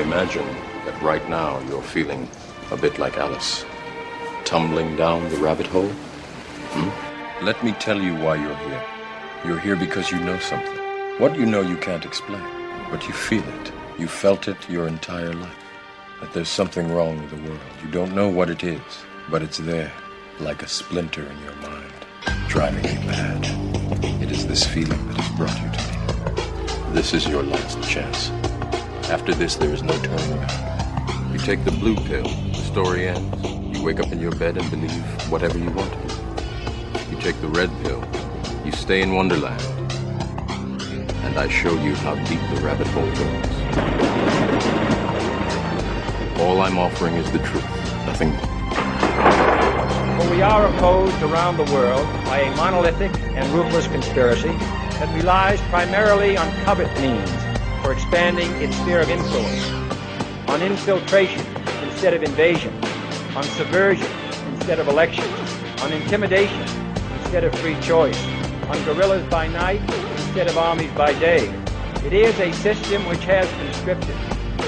imagine that right now you're feeling a bit like Alice, tumbling down the rabbit hole. Let me tell you why you're here. You're here because you know something. What you know you can't explain, but you feel it. You felt it your entire life. That there's something wrong with the world. You don't know what it is, but it's there, like a splinter in your mind, driving you mad. It is this feeling that has brought you to me. This is your last chance. After this, there is no turning back. You take the blue pill, the story ends. You wake up in your bed and believe whatever you want to. You take the red pill, you stay in Wonderland, and I show you how deep the rabbit hole goes. All I'm offering is the truth, nothing more. For we are opposed around the world by a monolithic and ruthless conspiracy that relies primarily on covert means for expanding its sphere of influence, on infiltration instead of invasion, on subversion instead of election, on intimidation instead of free choice, on guerrillas by night instead of armies by day. It is a system which has conscripted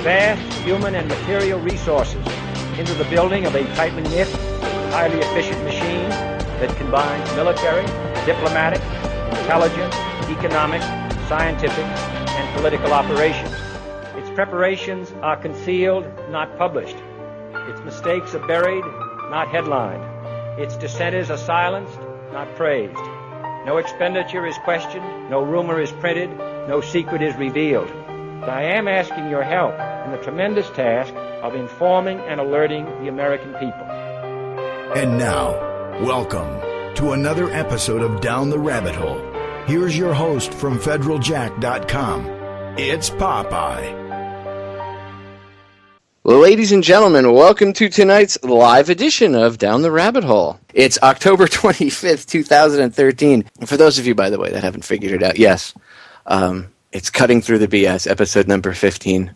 vast human and material resources into the building of a tightly knit, highly efficient machine that combines military, diplomatic, intelligence, economic, scientific, and political operations. Its preparations are concealed, not published. Its mistakes are buried, not headlined. Its dissenters are silenced, not praised. No expenditure is questioned, no rumor is printed, no secret is revealed. But I am asking your help in the tremendous task of informing and alerting the American people. And now, welcome to another episode of Down the Rabbit Hole. Here's your host from federaljack.com. It's Popeye. Well, ladies and gentlemen, welcome to tonight's live edition of Down the Rabbit Hole. It's October 25th, 2013. And for those of you, by the way, that haven't figured it out, yes, it's Cutting Through the BS, episode number 15.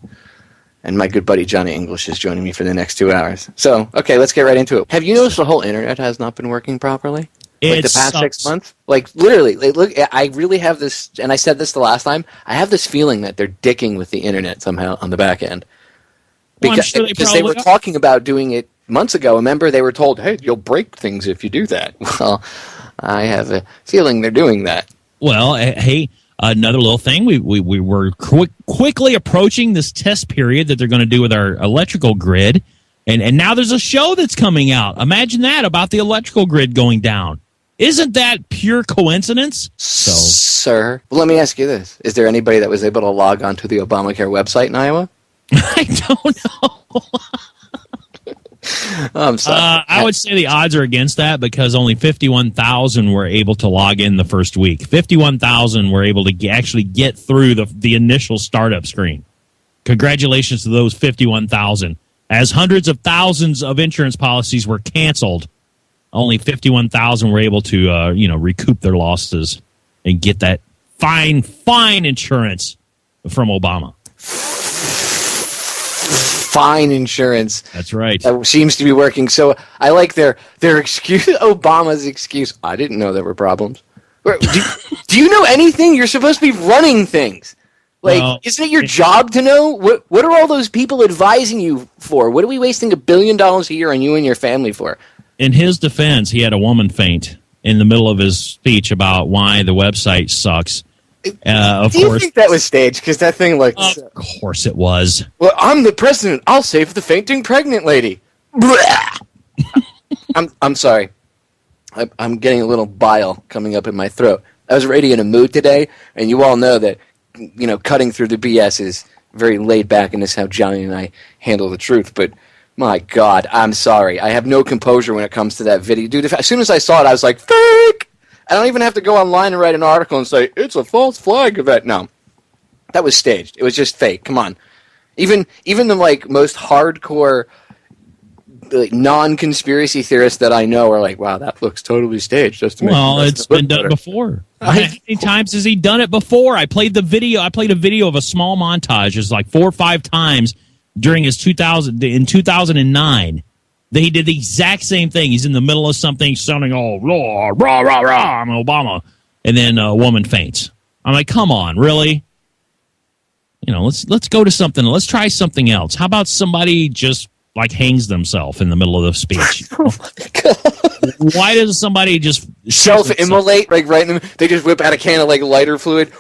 And my good buddy Johnny English is joining me for the next 2 hours. So, okay, let's get right into it. Have you noticed the whole internet has not been working properly? Like the past 6 months? Like, literally, look, I really have this, and I said this the last time, I have this feeling that they're dicking with the internet somehow on the back end. Because, well, because they were talking about doing it months ago. Remember, they were told, hey, you'll break things if you do that. Well, I have a feeling they're doing that. Well, hey, another little thing. We were quickly approaching this test period that they're going to do with our electrical grid. And now there's a show that's coming out. Imagine that, about the electrical grid going down. Isn't that pure coincidence? Sir, well, let me ask you this. Is there anybody that was able to log on to the Obamacare website in Iowa? I don't know. I'm sorry. I would say the odds are against that because only 51,000 were able to log in the first week. 51,000 were able to actually get through the initial startup screen. Congratulations to those 51,000. As hundreds of thousands of insurance policies were canceled, only 51,000 were able to recoup their losses and get that fine insurance from Obama. Fine insurance. That's right. That seems to be working. So I like their excuse, Obama's excuse. I didn't know there were problems. Do you know anything? You're supposed to be running things. Like, isn't it your job to know? What are all those people advising you for? What are we wasting $1 billion a year on you and your family for? In his defense, he had a woman faint in the middle of his speech about why the website sucks. Do you think that was staged? Because that thing looked... Of course it was. Well, I'm the president. I'll save the fainting pregnant lady. I'm sorry. I'm getting a little bile coming up in my throat. I was already in a mood today, and you all know that, cutting through the BS is very laid back, and this is how Johnny and I handle the truth. But, my God, I'm sorry. I have no composure when it comes to that video. Dude, as soon as I saw it, I was like, fake! I don't even have to go online and write an article and say, it's a false flag event. No. That was staged. It was just fake. Come on. Even the, most hardcore, non-conspiracy theorists that I know are like, wow, that looks totally staged. Just to make it's been done before. How many times has he done it before? I played a video of a small montage. It's like 4 or 5 times during his 2009. He did the exact same thing. He's in the middle of something, sounding all rah, rah, rah, rah, I'm Obama. And then a woman faints. I'm like, come on, really? let's go to something. Let's try something else. How about somebody just like hangs themselves in the middle of the speech? Oh my God. Why does somebody just self-immolate? Like right in they just whip out a can of like lighter fluid.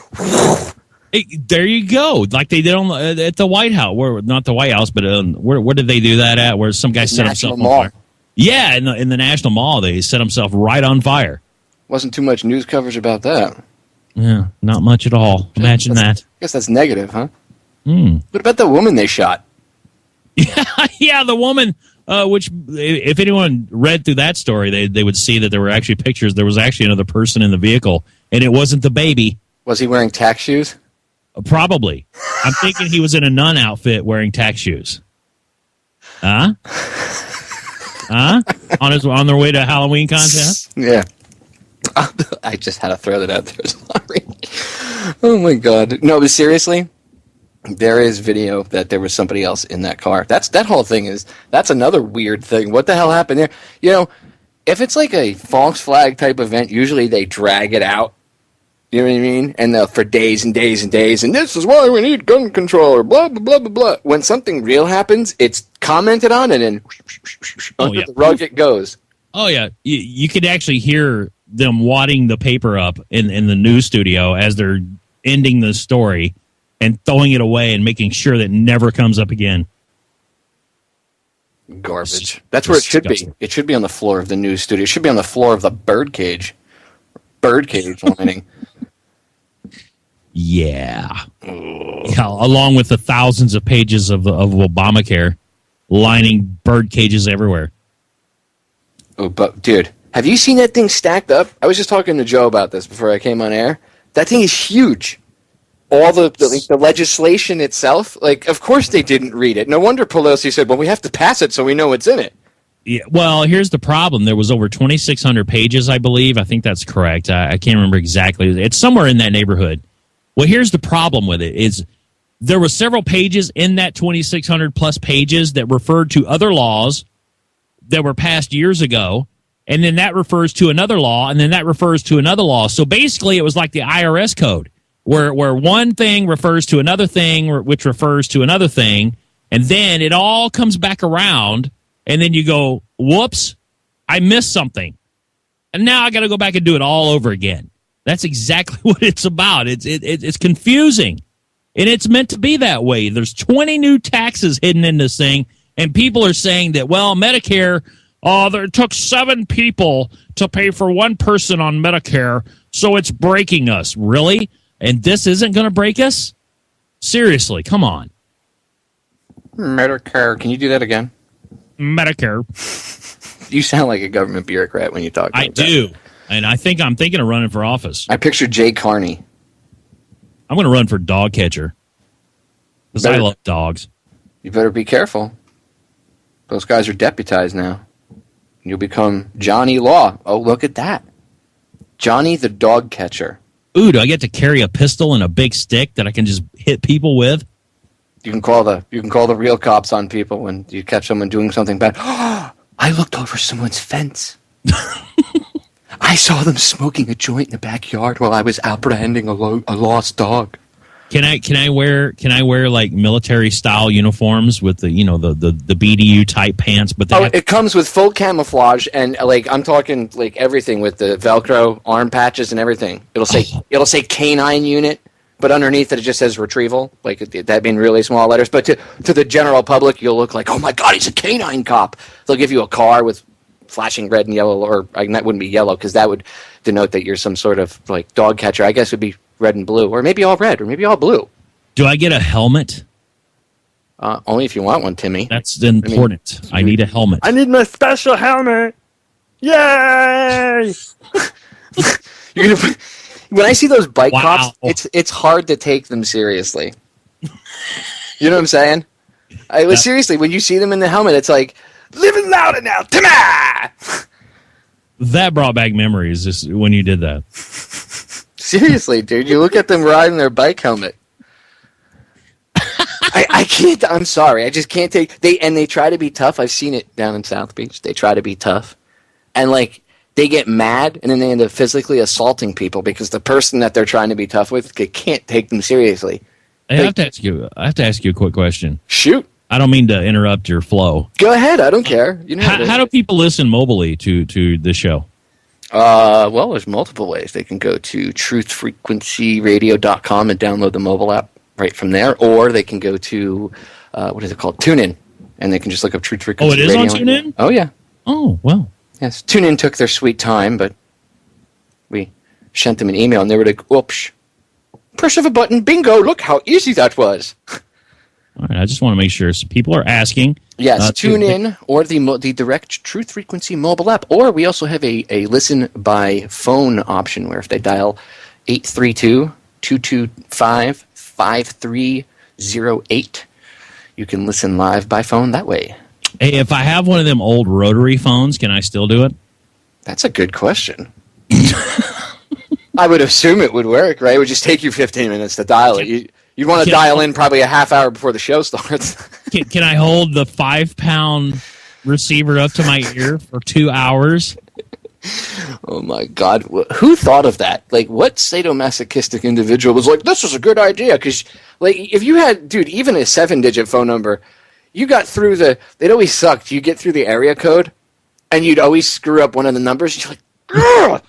There you go, like they did at the White House. Not the White House, but where did they do that at? Where some guy set himself on fire? Yeah, in the National Mall, they set himself right on fire. Wasn't too much news coverage about that. Yeah, not much at all. Imagine that. I guess that's negative, huh? What about the woman they shot? Yeah, the woman. Which, if anyone read through that story, they would see that there were actually pictures. There was actually another person in the vehicle, and it wasn't the baby. Was he wearing tack shoes? Probably. I'm thinking he was in a nun outfit wearing tack shoes. Huh? On their way to a Halloween contest? Yeah. I just had to throw that out there. Sorry. Oh my God. No, but seriously, there is video that there was somebody else in that car. That whole thing that's another weird thing. What the hell happened there? You know, if it's like a false flag type event, usually they drag it out. You know what I mean? And for days and days and days, and this is why we need gun control, or blah, blah, blah, blah, blah. When something real happens, it's commented on, and then under the rug it goes. Oh, yeah. You could actually hear them wadding the paper up in the news studio as they're ending the story and throwing it away and making sure that it never comes up again. Garbage. That's where it should be. It should be on the floor of the news studio. It should be on the floor of the birdcage. Birdcage lining. Yeah. Along with the thousands of pages of Obamacare lining bird cages everywhere. Oh, but dude, have you seen that thing stacked up? I was just talking to Joe about this before I came on air. That thing is huge. All the legislation itself, like, of course they didn't read it. No wonder Pelosi said, well, we have to pass it so we know what's in it. Yeah, well, here's the problem. There was over 2,600 pages, I believe. I think that's correct. I can't remember exactly. It's somewhere in that neighborhood. Well, here's the problem with it is there were several pages in that 2,600 plus pages that referred to other laws that were passed years ago, and then that refers to another law, and then that refers to another law. So basically, it was like the IRS code, where one thing refers to another thing, which refers to another thing, and then it all comes back around, and then you go, whoops, I missed something. And now I got to go back and do it all over again. That's exactly what it's about. It's confusing, and it's meant to be that way. There's 20 new taxes hidden in this thing, and people are saying that, well, Medicare, it took 7 people to pay for one person on Medicare, so it's breaking us. Really? And this isn't going to break us? Seriously, come on. Medicare. Can you do that again? Medicare. You sound like a government bureaucrat when you talk about I do. And I'm thinking of running for office. I picture Jay Carney. I'm going to run for dog catcher. Because I love dogs. You better be careful. Those guys are deputized now. You'll become Johnny Law. Oh, look at that. Johnny the dog catcher. Ooh, do I get to carry a pistol and a big stick that I can just hit people with? You can call the real cops on people when you catch someone doing something bad. I looked over someone's fence. I saw them smoking a joint in the backyard while I was apprehending a lost dog. Can I wear like military style uniforms with the the BDU type pants? But it comes with full camouflage and like I'm talking like everything with the Velcro arm patches and everything. It'll say canine unit, but underneath it just says retrieval, like that being really small letters. But to the general public, you'll look like, oh my God, he's a canine cop. They'll give you a car with flashing red and yellow, or that wouldn't be yellow because that would denote that you're some sort of like dog catcher. I guess it would be red and blue, or maybe all red, or maybe all blue. Do I get a helmet? Only if you want one, Timmy. That's important. I need a helmet. I need my special helmet. Yay! When I see those bike cops, it's hard to take them seriously. You know what I'm saying? Seriously, when you see them in the helmet, it's like, living louder now, Timmy! That brought back memories just when you did that. Seriously, dude, you look at them riding their bike helmet. I can't. I'm sorry. I just can't take. They try to be tough. I've seen it down in South Beach. They try to be tough, and like they get mad, and then they end up physically assaulting people because the person that they're trying to be tough with can't take them seriously. I have to ask you a quick question. Shoot. I don't mean to interrupt your flow. Go ahead. I don't care. You know how do people listen mobily to the show? Well, there's multiple ways. They can go to truthfrequencyradio.com and download the mobile app right from there, or they can go to what is it called? TuneIn, and they can just look up Truth Frequency Radio. Oh, it is on TuneIn? Oh, yeah. Oh, well. Yes, TuneIn took their sweet time, but we sent them an email, and they were like, "Oops, push of a button, bingo! Look how easy that was." All right, I just want to make sure. So people are asking. Yes, TuneIn or the direct Truth Frequency mobile app, or we also have a listen by phone option where if they dial 832-225-5308, you can listen live by phone that way. Hey, if I have one of them old rotary phones, can I still do it? That's a good question. I would assume it would work, right? It would just take you 15 minutes to dial it. You'd want to dial in probably a half hour before the show starts. Can I hold the 5-pound receiver up to my ear for 2 hours? Oh, my God. Who thought of that? Like, what sadomasochistic individual was like, this is a good idea? Because, like, if you had, dude, even a 7-digit phone number, you got through it always sucked. You get through the area code, and you'd always screw up one of the numbers. You're like, ugh!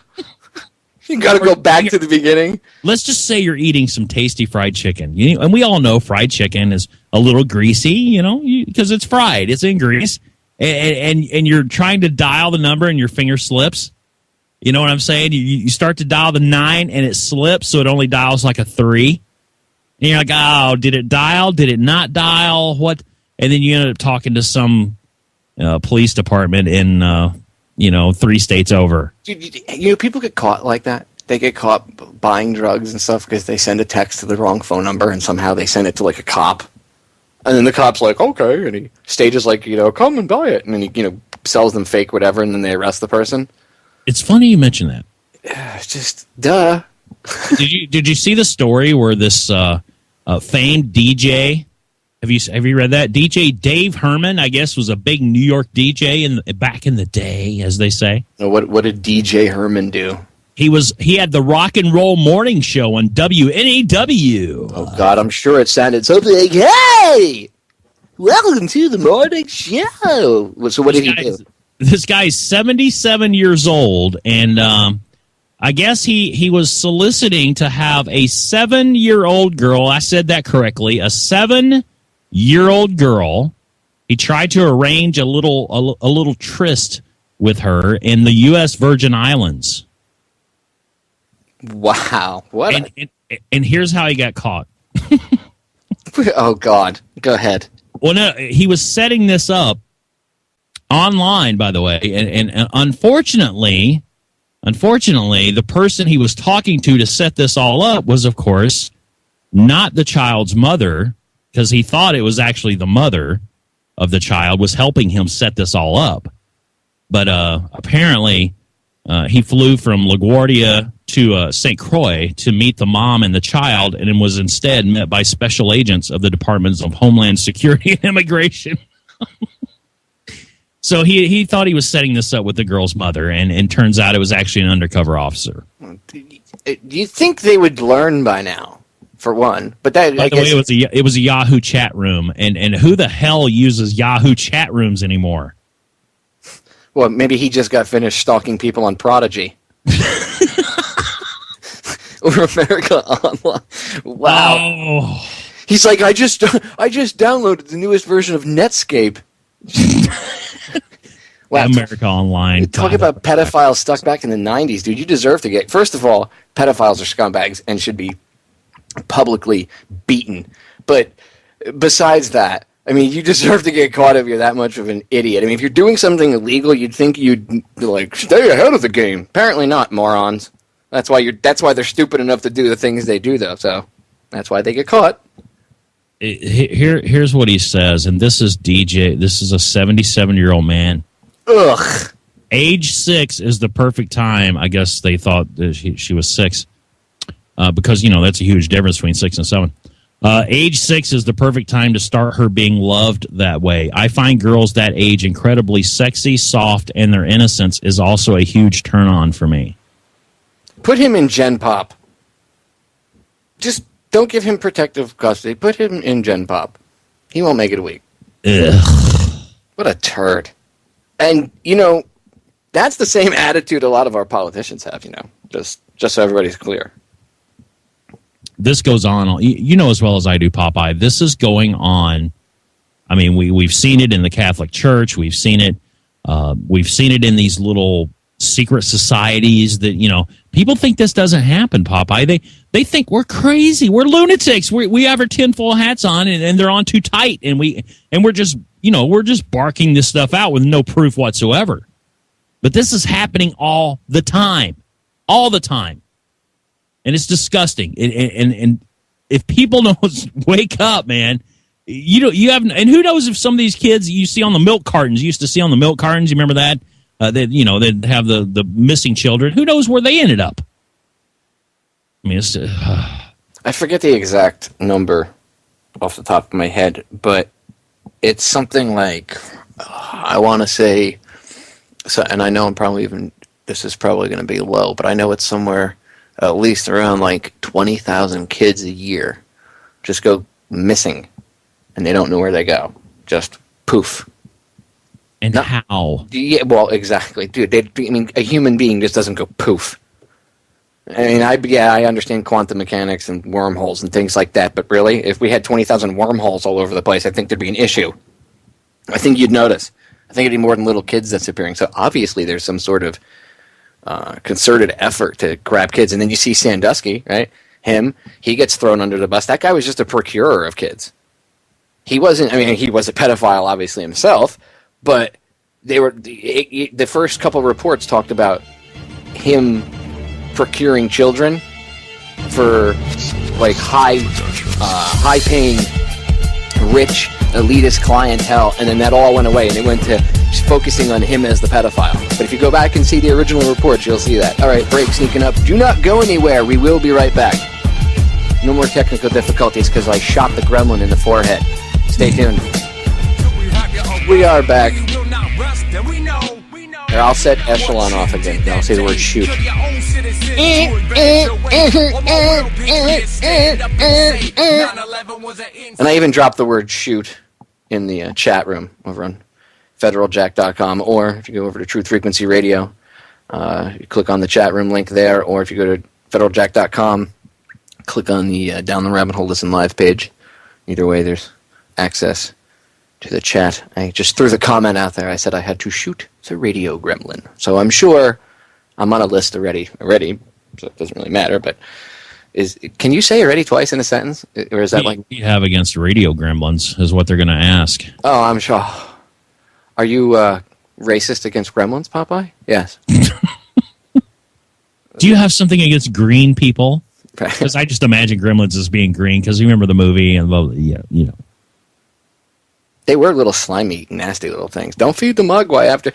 You got to go back to the beginning. Let's just say you're eating some tasty fried chicken. And we all know fried chicken is a little greasy, because it's fried. It's in grease. And you're trying to dial the number and your finger slips. You know what I'm saying? You start to dial the 9 and it slips, so it only dials like a 3. And you're like, oh, did it dial? Did it not dial? What? And then you end up talking to some police department in 3 states over. Dude, people get caught like that. They get caught buying drugs and stuff because they send a text to the wrong phone number and somehow they send it to like a cop. And then the cop's like, okay. And he stages like, come and buy it. And then he, sells them fake whatever and then they arrest the person. It's funny you mention that. It's just, duh. Did you see the story where this famed DJ, have you read that? DJ Dave Herman, I guess, was a big New York DJ back in the day, as they say. What did DJ Herman do? He had the rock and roll morning show on WNEW. Oh God, I'm sure it sounded something like, "Hey, welcome to the morning show." So what did he do? This guy's 77 years old, and I guess he was soliciting to have a 7-year-old girl. I said that correctly. A 7-year-old girl. He tried to arrange a little tryst with her in the U.S. Virgin Islands. Wow! And here's how he got caught. Oh God! Go ahead. Well, no, he was setting this up online, by the way, and unfortunately, the person he was talking to set this all up was, of course, not the child's mother, because he thought it was actually the mother of the child was helping him set this all up. But apparently, he flew from LaGuardia to St. Croix to meet the mom and the child, and was instead met by special agents of the Departments of Homeland Security and Immigration. So he thought he was setting this up with the girl's mother, and turns out it was actually an undercover officer. Do you think they would learn by now? For one, but that by the way, it was a Yahoo chat room, and who the hell uses Yahoo chat rooms anymore? Well, maybe he just got finished stalking people on Prodigy. Or America Online. Wow. Oh. He's like, I just downloaded the newest version of Netscape. Wow. America Online. Talk about pedophiles stuck back in the 90s, dude. You deserve to get... First of all, pedophiles are scumbags and should be publicly beaten. But besides that, I mean, you deserve to get caught if you're that much of an idiot. I mean, if you're doing something illegal, you'd think you'd like stay ahead of the game. Apparently not, morons. That's why they're stupid enough to do the things they do, though. So that's why they get caught. Here's what he says, and this is DJ. This is a 77-year-old man. Ugh. Age 6 is the perfect time. I guess they thought that she was 6, because that's a huge difference between 6 and 7. Age 6 is the perfect time to start her being loved that way. I find girls that age incredibly sexy, soft, and their innocence is also a huge turn on for me. Put him in Gen Pop. Just Don't give him protective custody. Put him in Gen Pop. He won't make it a week. Ugh. What a turd. And, that's the same attitude a lot of our politicians have, just so everybody's clear. This goes on, you know as well as I do, Popeye, this is going on. I mean, we've seen it in the Catholic Church. We've seen it in these little secret societies that, people think this doesn't happen, Popeye. They think we're crazy. We're lunatics. We have our tinfoil hats on and they're on too tight. And we're just, we're just barking this stuff out with no proof whatsoever. But this is happening all the time. All the time. And it's disgusting. And if people don't wake up, man, you have, and who knows if some of these kids you see on the milk cartons, you used to see on the milk cartons, you remember that? They'd have the missing children. Who knows where they ended up? I mean, it's... I forget the exact number off the top of my head, but it's something like, I want to say, so, and I know this is probably going to be low, but I know it's somewhere at least around like 20,000 kids a year just go missing, and they don't know where they go. Just poof. And how? Yeah, well, exactly, dude. A human being just doesn't go poof. I mean, I understand quantum mechanics and wormholes and things like that, but really, if we had 20,000 wormholes all over the place, I think there'd be an issue. I think you'd notice. I think it'd be more than little kids disappearing. So obviously, there's some sort of concerted effort to grab kids. And then you see Sandusky, right? He gets thrown under the bus. That guy was just a procurer of kids. He wasn't. I mean, he was a pedophile, obviously himself, but the first couple of reports talked about him procuring children for like high-paying, rich, elitist clientele, and then that all went away, and it went to just focusing on him as the pedophile. But if you go back and see the original reports, you'll see that. All right, break sneaking up. Do not go anywhere. We will be right back. No more technical difficulties because I shot the gremlin in the forehead. Stay tuned. We are back. Here, I'll set Echelon off again. I'll say the word shoot. And I even dropped the word shoot in the chat room over on federaljack.com, or if you go over to Truth Frequency Radio, you click on the chat room link there, or if you go to federaljack.com, click on the Down the Rabbit Hole Listen Live page. Either way, there's access to the chat. I just threw the comment out there. I said I had to shoot the radio gremlin. So I'm sure I'm on a list already, so it doesn't really matter, but can you say already twice in a sentence? Or is that like... What do you have against radio gremlins is what they're going to ask. Oh, I'm sure. Are you racist against gremlins, Popeye? Yes. Do you have something against green people? Because I just imagine gremlins as being green, because you remember the movie and, They were little slimy, nasty little things. Don't feed the Mogwai after...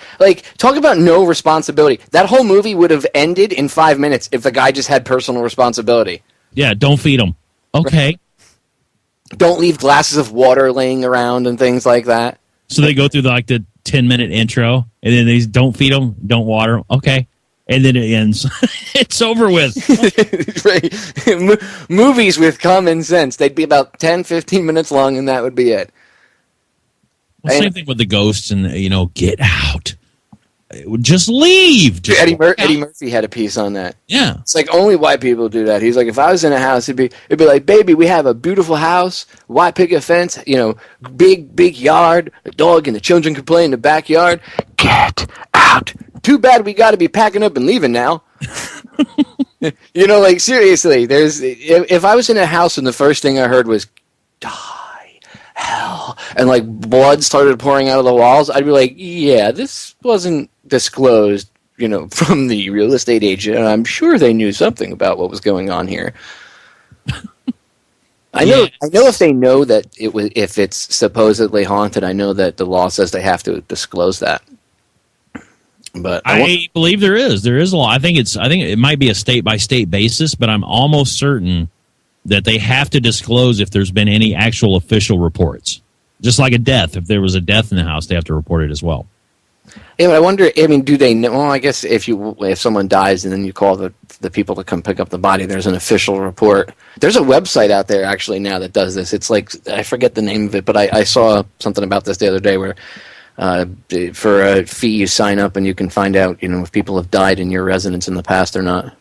talk about no responsibility. That whole movie would have ended in 5 minutes if the guy just had personal responsibility. Yeah, don't feed them. Okay. Don't leave glasses of water laying around and things like that. So they go through the 10-minute intro, and then they don't feed them, don't water them. Okay. And then it ends. It's over with. Right. Movies with common sense. They'd be about 10, 15 minutes long, and that would be it. Well, same thing with the ghosts and, get out. Just leave. Just Eddie Murphy had a piece on that. Yeah. It's like only white people do that. He's like, if I was in a house, it'd be like, baby, we have a beautiful house, white picket fence, big yard, a dog, and the children can play in the backyard. Get out. Too bad we got to be packing up and leaving now. Seriously, if I was in a house and the first thing I heard was, die, hell, and blood started pouring out of the walls, I'd be like, yeah, this wasn't disclosed, from the real estate agent, and I'm sure they knew something about what was going on here. I know if they know that if it's supposedly haunted, I know that the law says they have to disclose that. But I believe there is a law. I think it might be a state by state basis, but I'm almost certain that they have to disclose if there's been any actual official reports. Just like a death. If there was a death in the house, they have to report it as well. Yeah, but I wonder. I mean, do they know? Well, I guess if someone dies and then you call the people to come pick up the body, there's an official report. There's a website out there actually now that does this. It's like, I forget the name of it, but I saw something about this the other day where for a fee you sign up and you can find out, if people have died in your residence in the past or not.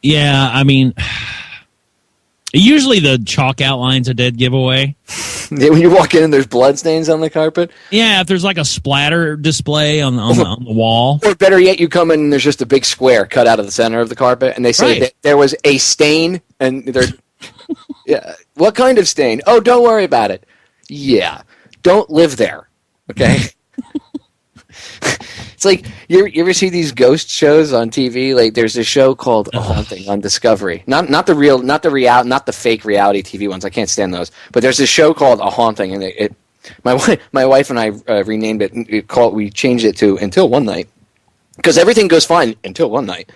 Yeah, I mean, usually the chalk outline's a dead giveaway. Yeah, when you walk in and there's blood stains on the carpet? Yeah, if there's like a splatter display on the wall. Or better yet, you come in and there's just a big square cut out of the center of the carpet, and they say that there was a stain, and they're... Yeah, what kind of stain? Oh, don't worry about it. Yeah, don't live there, okay? It's like, you ever see these ghost shows on TV? Like, there's a show called A Haunting on Discovery. Not the fake reality TV ones. I can't stand those. But there's this show called A Haunting, and my wife and I renamed it. We changed it to Until One Night, because everything goes fine until one night,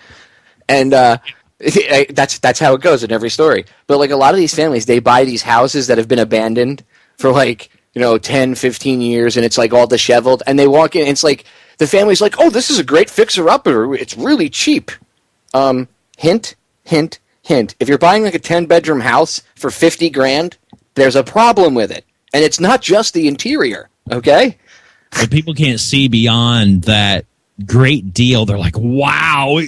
and that's how it goes in every story. But like, a lot of these families, they buy these houses that have been abandoned for like 10, 15 years, and it's like all disheveled, and they walk in, and it's like, the family's like, oh, this is a great fixer-upper. It's really cheap. Hint, hint, hint. If you're buying like a 10-bedroom house for $50,000, there's a problem with it. And it's not just the interior, okay? But people can't see beyond that great deal. They're like, wow,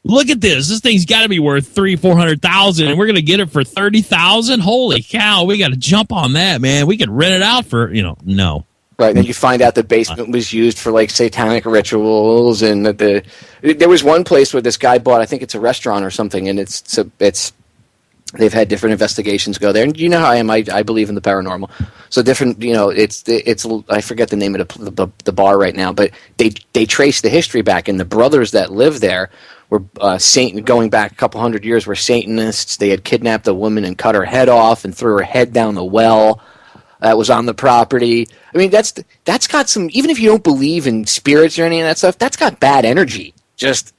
look at this. This thing's got to be worth $300,000-$400,000, and we're going to get it for $30,000? Holy cow, we got to jump on that, man. We could rent it out for, no. Right, and then you find out the basement was used for like satanic rituals, and that there was one place where this guy bought, I think it's a restaurant or something, and it's they've had different investigations go there, and you know how I am, I believe in the paranormal, so different, it's I forget the name of the bar right now, but they trace the history back, and the brothers that lived there were going back a couple hundred years, were Satanists. They had kidnapped a woman and cut her head off and threw her head down the well that was on the property. I mean, that's got some, even if you don't believe in spirits or any of that stuff, that's got bad energy. Just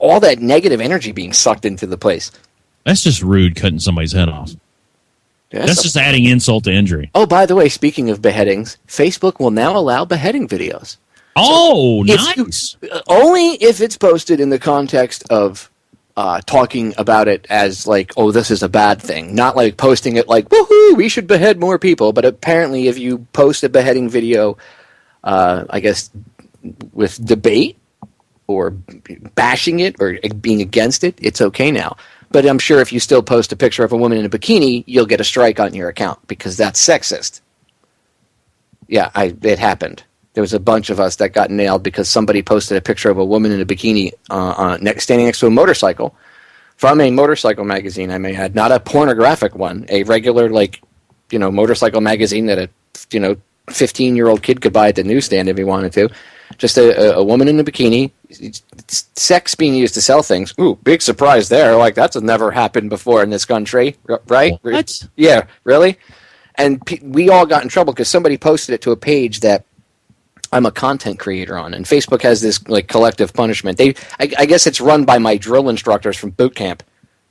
all that negative energy being sucked into the place. That's just rude, cutting somebody's head off. That's just adding insult to injury. Oh, by the way, speaking of beheadings, Facebook will now allow beheading videos. Oh, so nice. Only if it's posted in the context of talking about it as like, oh, this is a bad thing. Not like posting it like, woohoo, we should behead more people. But apparently if you post a beheading video, I guess, with debate or bashing it or being against it, it's okay now. But I'm sure if you still post a picture of a woman in a bikini, you'll get a strike on your account because that's sexist. Yeah, it happened. There was a bunch of us that got nailed because somebody posted a picture of a woman in a bikini standing next to a motorcycle from a motorcycle magazine, I may add. Not a pornographic one, a regular, motorcycle magazine that a 15-year-old kid could buy at the newsstand if he wanted to. Just a woman in a bikini, sex being used to sell things. Ooh, big surprise there. Like, that's never happened before in this country, right? What? Yeah, really? And we all got in trouble because somebody posted it to a page that I'm a content creator on, and Facebook has this collective punishment. I guess it's run by my drill instructors from boot camp.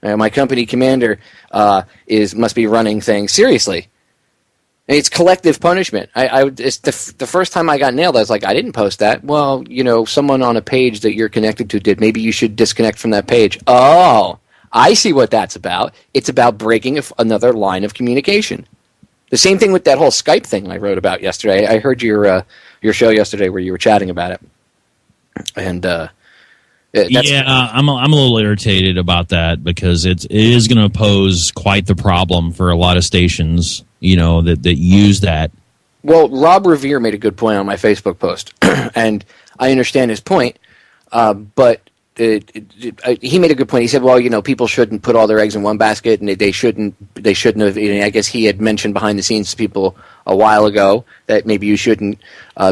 My company commander must be running things seriously. And it's collective punishment. It's the first time I got nailed, I was like, I didn't post that. Well, someone on a page that you're connected to did. Maybe you should disconnect from that page. Oh, I see what that's about. It's about breaking another line of communication. The same thing with that whole Skype thing I wrote about yesterday. I heard your show yesterday where you were chatting about it, and I'm a little irritated about that because it is going to pose quite the problem for a lot of stations, that use that. Well, Rob Revere made a good point on my Facebook post, and I understand his point, but. He made a good point. He said, well, people shouldn't put all their eggs in one basket, and they shouldn't have, I guess he had mentioned behind the scenes to people a while ago that maybe you shouldn't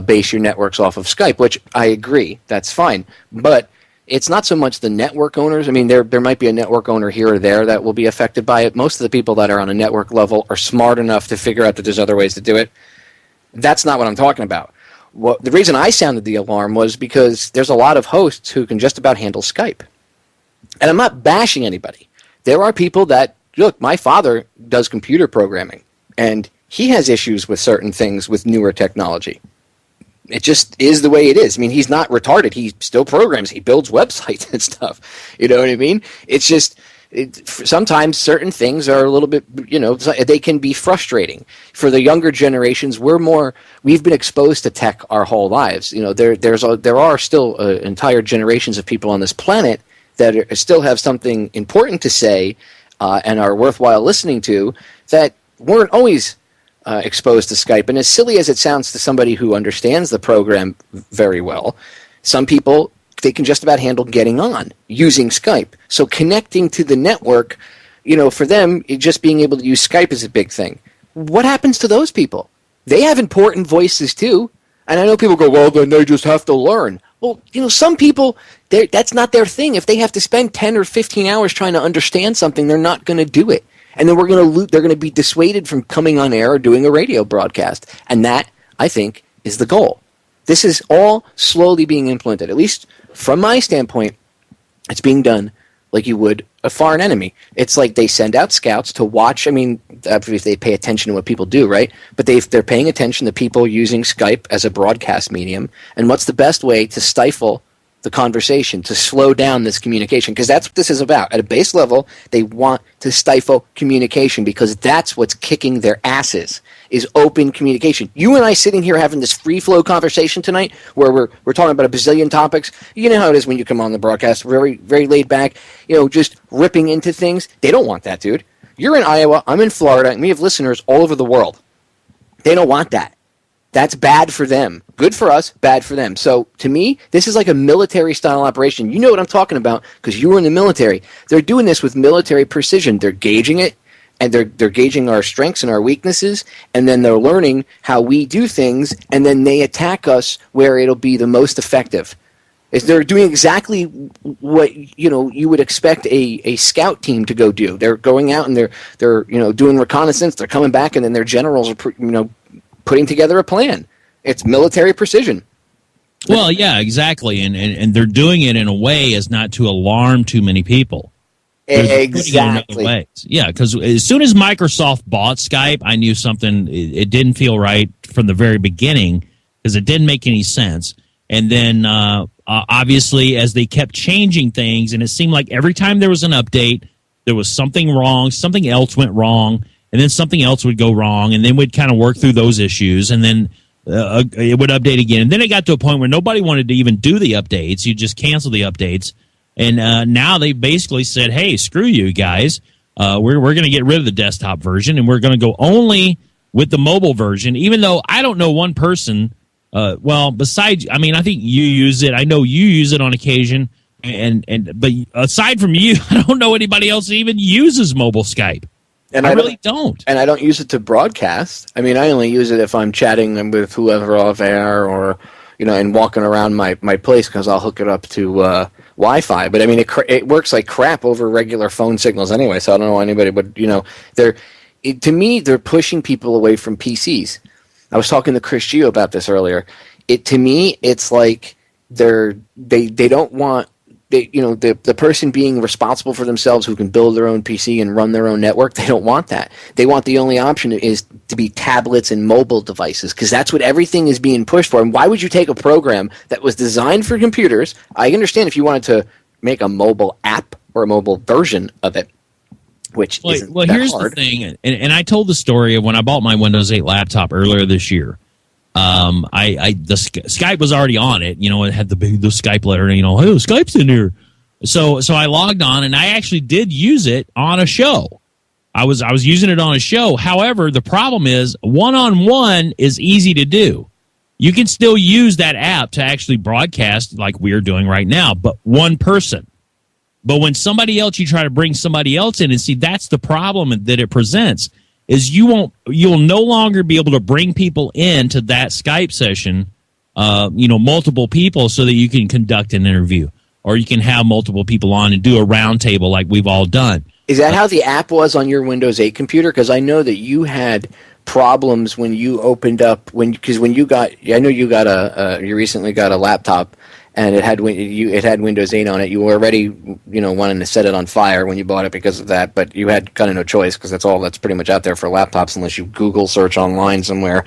base your networks off of Skype, which I agree. That's fine. But it's not so much the network owners. I mean, there might be a network owner here or there that will be affected by it. Most of the people that are on a network level are smart enough to figure out that there's other ways to do it. That's not what I'm talking about. Well, the reason I sounded the alarm was because there's a lot of hosts who can just about handle Skype. And I'm not bashing anybody. There are people that, look, my father does computer programming, and he has issues with certain things with newer technology. It just is the way it is. I mean, he's not retarded. He still programs. He builds websites and stuff. You know what I mean? It's just sometimes certain things are a little bit, they can be frustrating. For the younger generations, we've been exposed to tech our whole lives. There are still entire generations of people on this planet that still have something important to say and are worthwhile listening to that weren't always exposed to Skype. And as silly as it sounds to somebody who understands the program very well, some people, they can just about handle getting on using Skype. So connecting to the network, for them, just being able to use Skype is a big thing. What happens to those people? They have important voices too. And I know people go, well, then they just have to learn. Well, some people, that's not their thing. If they have to spend 10 or 15 hours trying to understand something, they're not going to do it. And then they're going to be dissuaded from coming on air or doing a radio broadcast. And that, I think, is the goal. This is all slowly being implemented. At least from my standpoint, it's being done like you would a foreign enemy. It's like they send out scouts to watch. I mean, if they pay attention to what people do, right? But they're paying attention to people using Skype as a broadcast medium. And what's the best way to stifle the conversation, to slow down this communication? Because that's what this is about. At a base level, they want to stifle communication because that's what's kicking their asses, is open communication. You and I sitting here having this free-flow conversation tonight where we're talking about a bazillion topics. You know how it is when you come on the broadcast, very, very laid back, just ripping into things. They don't want that, dude. You're in Iowa, I'm in Florida, and we have listeners all over the world. They don't want that. That's bad for them. Good for us, bad for them. So to me, this is like a military-style operation. You know what I'm talking about because you were in the military. They're doing this with military precision. They're gauging it, and they're gauging our strengths and our weaknesses, and then they're learning how we do things, and then they attack us where it'll be the most effective. They're doing exactly what you would expect a scout team to go do. They're going out and they're doing reconnaissance. They're coming back, and then their generals are putting together a plan. It's military precision. Well, yeah, exactly. And they're doing it in a way as not to alarm too many people. Exactly. Yeah, because as soon as Microsoft bought Skype, I knew something, it didn't feel right from the very beginning because it didn't make any sense. And then, obviously, as they kept changing things, and it seemed like every time there was an update, there was something wrong, something else went wrong, and then something else would go wrong, and then we'd kind of work through those issues, and then it would update again. And then it got to a point where nobody wanted to even do the updates. You just cancel the updates. And now they basically said, hey, screw you guys. We're going to get rid of the desktop version, and we're going to go only with the mobile version, even though I don't know one person. Besides, I mean, I think you use it. I know you use it on occasion. But aside from you, I don't know anybody else that even uses mobile Skype. And I really don't. And I don't use it to broadcast. I mean, I only use it if I'm chatting with whoever off air or, and walking around my place because I'll hook it up to Wi-Fi. But, I mean, it works like crap over regular phone signals anyway, so I don't know anybody. But, to me, they're pushing people away from PCs. I was talking to Chris Gio about this earlier. To me, it's like they don't want the person being responsible for themselves who can build their own PC and run their own network. They don't want that. They want the only option is to be tablets and mobile devices because that's what everything is being pushed for. And why would you take a program that was designed for computers? I understand if you wanted to make a mobile app or a mobile version of it, which isn't that here's hard. The thing, and I told the story of when I bought my Windows 8 laptop earlier this year. Skype was already on it. It had the Skype letter. Hey, Skype's in here. So I logged on, and I actually did use it on a show. I was using it on a show. However, the problem is one-on-one is easy to do. You can still use that app to actually broadcast like we're doing right now, but one person. But when somebody else, you try to bring somebody else in, and see, that's the problem that it presents, is you'll no longer be able to bring people into that Skype session, multiple people, so that you can conduct an interview, or you can have multiple people on and do a round table like we've all done. Is that how the app was on your Windows 8 computer? Because I know that you had problems when you opened up you recently got a laptop. And it had Windows 8 on it. You were already, wanting to set it on fire when you bought it because of that. But you had kind of no choice because that's pretty much out there for laptops unless you Google search online somewhere.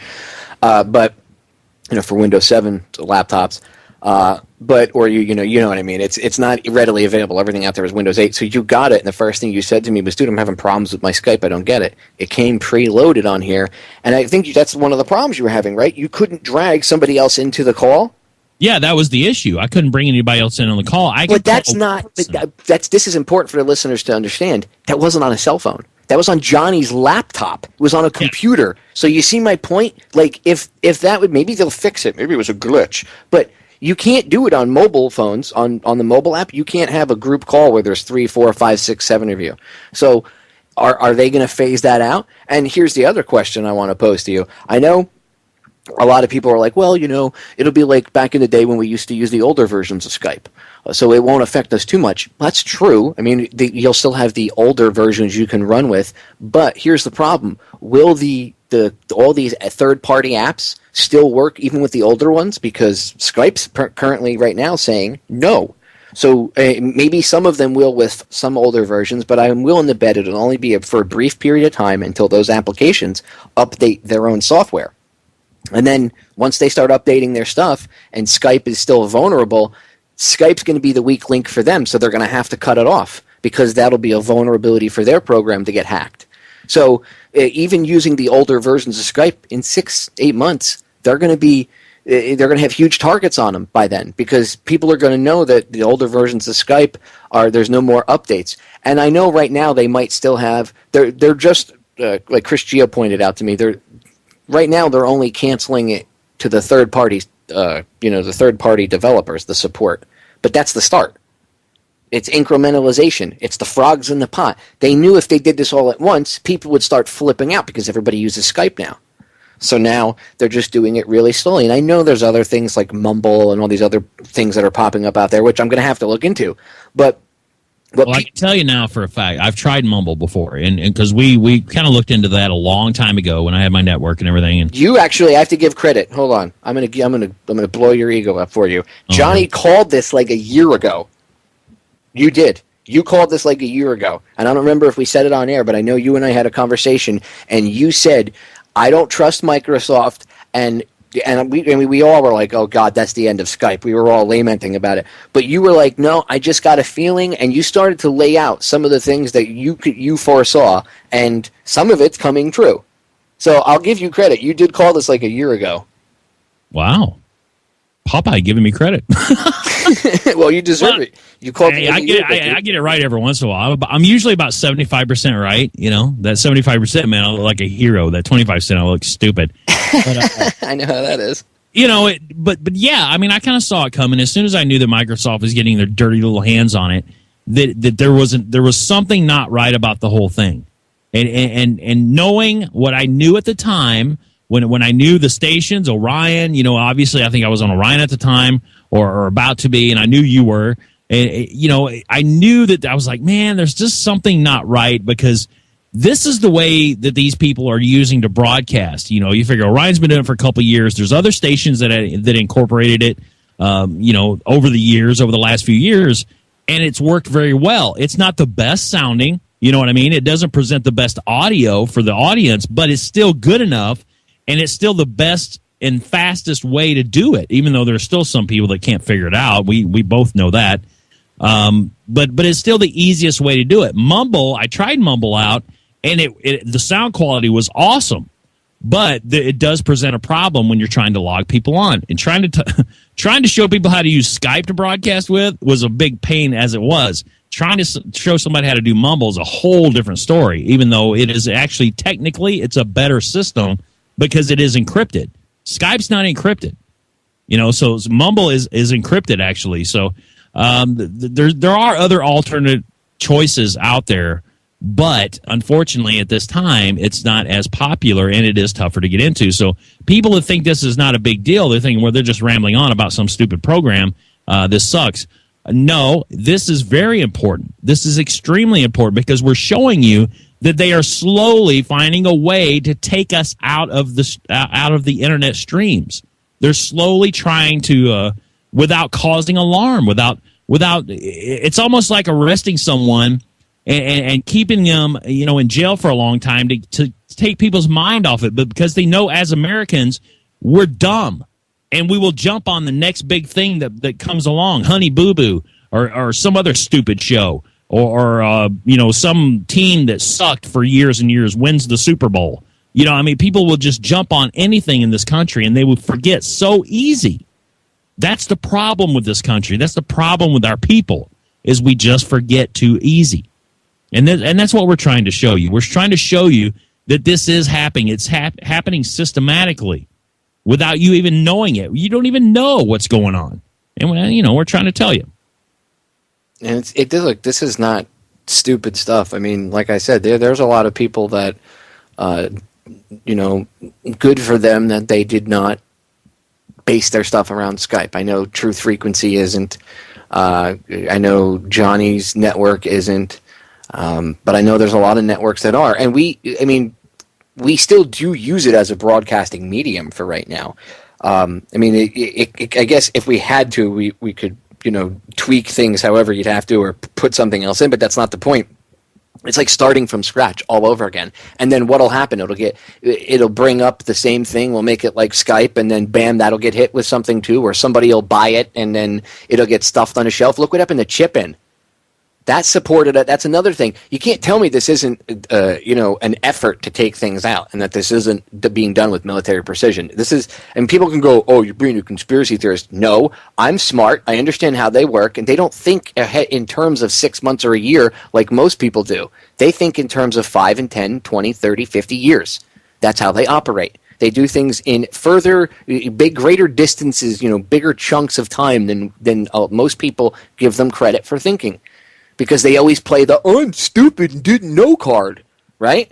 But for Windows 7 laptops. But you know what I mean. It's not readily available. Everything out there is Windows 8. So you got it, and the first thing you said to me was, "Dude, I'm having problems with my Skype. I don't get it." It came preloaded on here, and I think that's one of the problems you were having, right? You couldn't drag somebody else into the call. Yeah, that was the issue. I couldn't bring anybody else in on the call. But that's not. This is important for the listeners to understand. That wasn't on a cell phone. That was on Johnny's laptop. It was on a computer. Yeah. So you see my point? Like, if that would, maybe they'll fix it. Maybe it was a glitch. But you can't do it on mobile phones. On the mobile app, you can't have a group call where there's 3, 4, 5, 6, 7 of you. So are they going to phase that out? And here's the other question I want to pose to you. I know a lot of people are like, well, it'll be like back in the day when we used to use the older versions of Skype. So it won't affect us too much. That's true. I mean, you'll still have the older versions you can run with. But here's the problem. Will all these third-party apps still work even with the older ones? Because Skype's currently right now saying no. So maybe some of them will with some older versions, but I'm willing to bet it'll only be for a brief period of time until those applications update their own software. And then once they start updating their stuff and Skype is still vulnerable, Skype's going to be the weak link for them, so they're going to have to cut it off because that'll be a vulnerability for their program to get hacked. So even using the older versions of Skype in 6-8 months, they're going to have huge targets on them by then because people are going to know that the older versions of Skype there's no more updates. And I know right now they might still have they're just like Chris Gio pointed out to me, right now they're only canceling it to the third parties, the third party developers, the support. But that's the start. It's incrementalization. It's the frogs in the pot. They knew if they did this all at once, people would start flipping out because everybody uses Skype now. So now they're just doing it really slowly. And I know there's other things like Mumble and all these other things that are popping up out there, which I'm going to have to look into. But I can tell you now for a fact, I've tried Mumble before, and because we kind of looked into that a long time ago when I had my network and everything. And you actually, I have to give credit. Hold on, I'm gonna blow your ego up for you. Johnny called this like a year ago. You did. You called this like a year ago, and I don't remember if we said it on air, but I know you and I had a conversation, and you said, "I don't trust Microsoft," and we all were like, "Oh God, that's the end of Skype." We were all lamenting about it, but you were like, "No, I just got a feeling," and you started to lay out some of the things that you foresaw, and some of it's coming true. So I'll give you credit. You did call this like a year ago. Wow, Popeye giving me credit. Well, you deserve it. You called. Hey, I get it right every once in a while. I'm usually about 75% right. That 75%, man, I look like a hero. That 25%, I look stupid. But, I know how that is. But yeah, I mean, I kind of saw it coming as soon as I knew that Microsoft was getting their dirty little hands on it. That there was something not right about the whole thing, and knowing what I knew at the time when I knew the stations, Orion. Obviously, I think I was on Orion at the time or about to be, and I knew you were. And, I knew that I was like, man, there's just something not right because this is the way that these people are using to broadcast. You figure Orion's been doing it for a couple of years. There's other stations that incorporated it, over the years, over the last few years, and it's worked very well. It's not the best sounding, you know what I mean? It doesn't present the best audio for the audience, but it's still good enough, and it's still the best and fastest way to do it, even though there's still some people that can't figure it out. We both know that. But it's still the easiest way to do it. Mumble, I tried Mumble out, and the sound quality was awesome, but it does present a problem when you're trying to log people on. And trying to show people how to use Skype to broadcast with was a big pain as it was. Trying to show somebody how to do Mumble is a whole different story, even though it is actually technically it's a better system because it is encrypted. Skype's not encrypted, so Mumble is encrypted actually. So there are other alternate choices out there, but unfortunately at this time it's not as popular and it is tougher to get into. So people that think this is not a big deal, they're thinking, well, they're just rambling on about some stupid program. This sucks. No, this is very important. This is extremely important because we're showing you that they are slowly finding a way to take us out of the internet streams. They're slowly trying to, without causing alarm, without. It's almost like arresting someone and keeping them, in jail for a long time to take people's mind off it. But because they know as Americans we're dumb, And we will jump on the next big thing that comes along, Honey Boo Boo, or some other stupid show, or some team that sucked for years and years wins the Super Bowl. People will just jump on anything in this country, and they will forget so easy. That's the problem with this country. That's the problem with our people, is we just forget too easy. And that's what we're trying to show you. We're trying to show you that this is happening. It's happening systematically without you even knowing it. You don't even know what's going on. And, we're trying to tell you. And look, this is not stupid stuff. I mean, like I said, there's a lot of people that, good for them that they did not base their stuff around Skype. I know Truth Frequency isn't. I know Johnny's network isn't. But I know there's a lot of networks that are. And we still do use it as a broadcasting medium for right now. I guess if we had to, we could, tweak things however you'd have to, or put something else in, but that's not the point. It's like starting from scratch all over again. And then what'll happen? It'll bring up the same thing. We'll make it like Skype, and then bam, that'll get hit with something too, or somebody will buy it and then it'll get stuffed on a shelf. Look what happened to Chip-In. That's supported. That's another thing. You can't tell me this isn't, an effort to take things out, and that this isn't being done with military precision. This is, and people can go, "Oh, you're being a conspiracy theorist." No, I'm smart. I understand how they work, and they don't think ahead in terms of 6 months or a year like most people do. They think in terms of 5 and 10, 20, 30, 50 years. That's how they operate. They do things in greater distances, bigger chunks of time than most people give them credit for thinking. Because they always play the "I'm stupid and didn't know" card, right?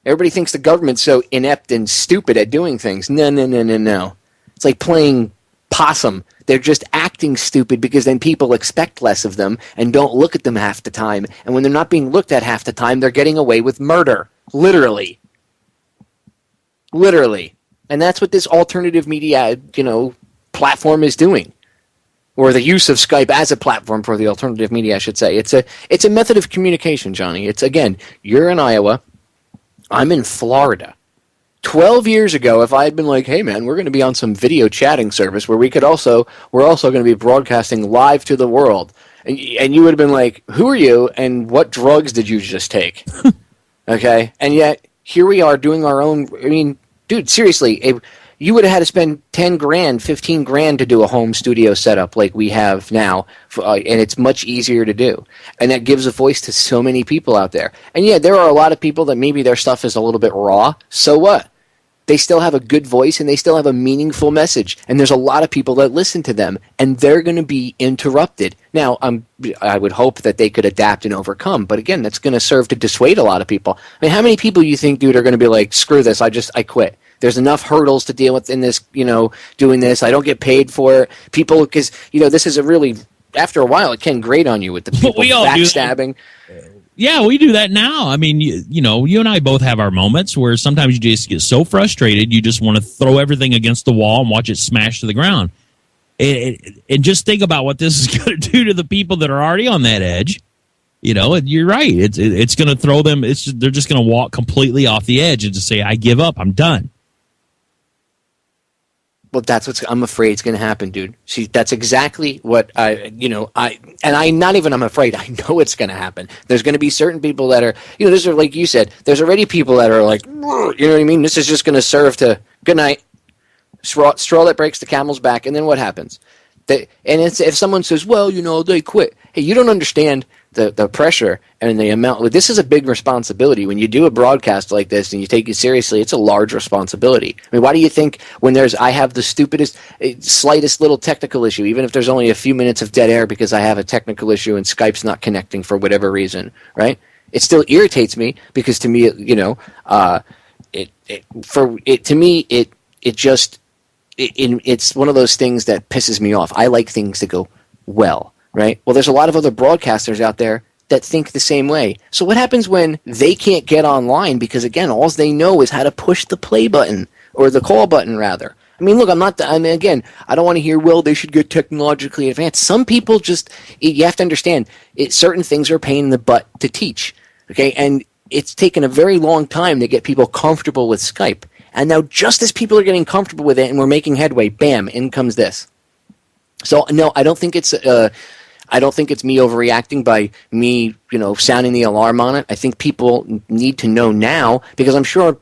Everybody thinks the government's so inept and stupid at doing things. No. It's like playing possum. They're just acting stupid because then people expect less of them and don't look at them half the time. And when they're not being looked at half the time, they're getting away with murder. Literally. And that's what this alternative media, platform is doing. Or the use of Skype as a platform for the alternative media, I should say. It's a method of communication, Johnny. It's, again, you're in Iowa. I'm in Florida. 12 years ago, if I had been like, "Hey, man, we're going to be on some video chatting service where we're also going to be broadcasting live to the world," and you would have been like, "Who are you, and what drugs did you just take?" Okay? And yet, here we are doing our own. I mean, dude, seriously, you would have had to spend 10 grand, 15 grand to do a home studio setup like we have now, and it's much easier to do. And that gives a voice to so many people out there. And yeah, there are a lot of people that maybe their stuff is a little bit raw. So what? They still have a good voice, and they still have a meaningful message. And there's a lot of people that listen to them, and they're going to be interrupted. Now, I would hope that they could adapt and overcome. But again, that's going to serve to dissuade a lot of people. I mean, how many people you think, dude, are going to be like, "Screw this, I quit"? There's enough hurdles to deal with in this, doing this. I don't get paid for it. People, because, this is a really, after a while, it can grate on you with the people backstabbing. Yeah, we do that now. I mean, you and I both have our moments where sometimes you just get so frustrated, you just want to throw everything against the wall and watch it smash to the ground. And just think about what this is going to do to the people that are already on that edge. You're right. It's going to throw them. They're just going to walk completely off the edge and just say, "I give up. I'm done." Well, that's what I'm afraid is going to happen, dude. See, that's exactly what I'm not even, I'm afraid, I know it's going to happen. There's going to be certain people that are, this are, like you said, there's already people that are like, you know what I mean? This is just going to serve to, good night, straw that breaks the camel's back, and then what happens? If someone says, "Well, they quit." Hey, you don't understand the pressure and the amount. This is a big responsibility. When you do a broadcast like this and you take it seriously, it's a large responsibility. I mean, why do you think when I have the stupidest, slightest little technical issue, even if there's only a few minutes of dead air because I have a technical issue and Skype's not connecting for whatever reason, right? It still irritates me because to me, it's one of those things that pisses me off. I like things to go well, right? Well, there's a lot of other broadcasters out there that think the same way. So what happens when they can't get online because, again, all they know is how to push the play button, or the call button, rather. I mean, look, again, I don't want to hear, "Well, they should get technologically advanced." Some people you have to understand, certain things are a pain in the butt to teach, okay? And it's taken a very long time to get people comfortable with Skype. And now just as people are getting comfortable with it and we're making headway, bam, in comes this. So no, I don't think it's me overreacting by me, sounding the alarm on it. I think people need to know now, because I'm sure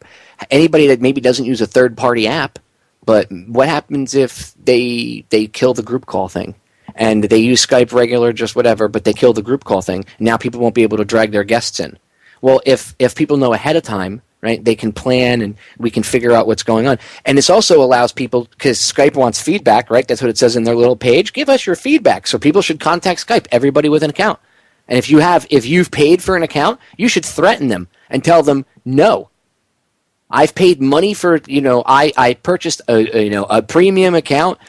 anybody that maybe doesn't use a third-party app, but what happens if they kill the group call thing? And they use Skype regular, just whatever, but they kill the group call thing. Now people won't be able to drag their guests in. Well, if people know ahead of time, right, they can plan and we can figure out what's going on. And this also allows people, because Skype wants feedback, right? That's what it says in their little page. Give us your feedback. So people should contact Skype, everybody with an account. And if you've paid for an account, you should threaten them and tell them, no, I've paid money for, I purchased a premium account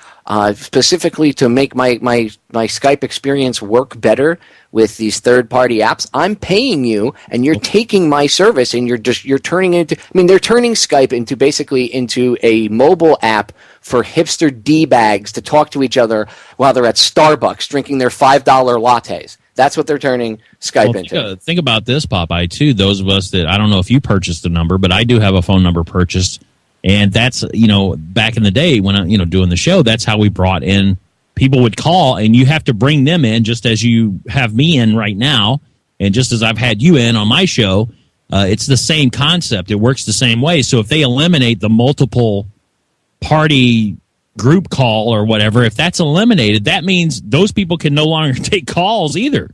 specifically to make my Skype experience work better with these third-party apps. I'm paying you, and you're taking my service, and you're turning it into. I mean, they're turning Skype into a mobile app for hipster D-bags to talk to each other while they're at Starbucks drinking their $5 lattes. That's what they're turning Skype into. Think about this, Popeye, too. Those of us that, I don't know if you purchased a number, but I do have a phone number purchased. And that's, back in the day when I, doing the show, that's how we brought in, people would call and you have to bring them in just as you have me in right now. And just as I've had you in on my show, it's the same concept. It works the same way. So if they eliminate the multiple party group call or whatever, if that's eliminated, that means those people can no longer take calls either.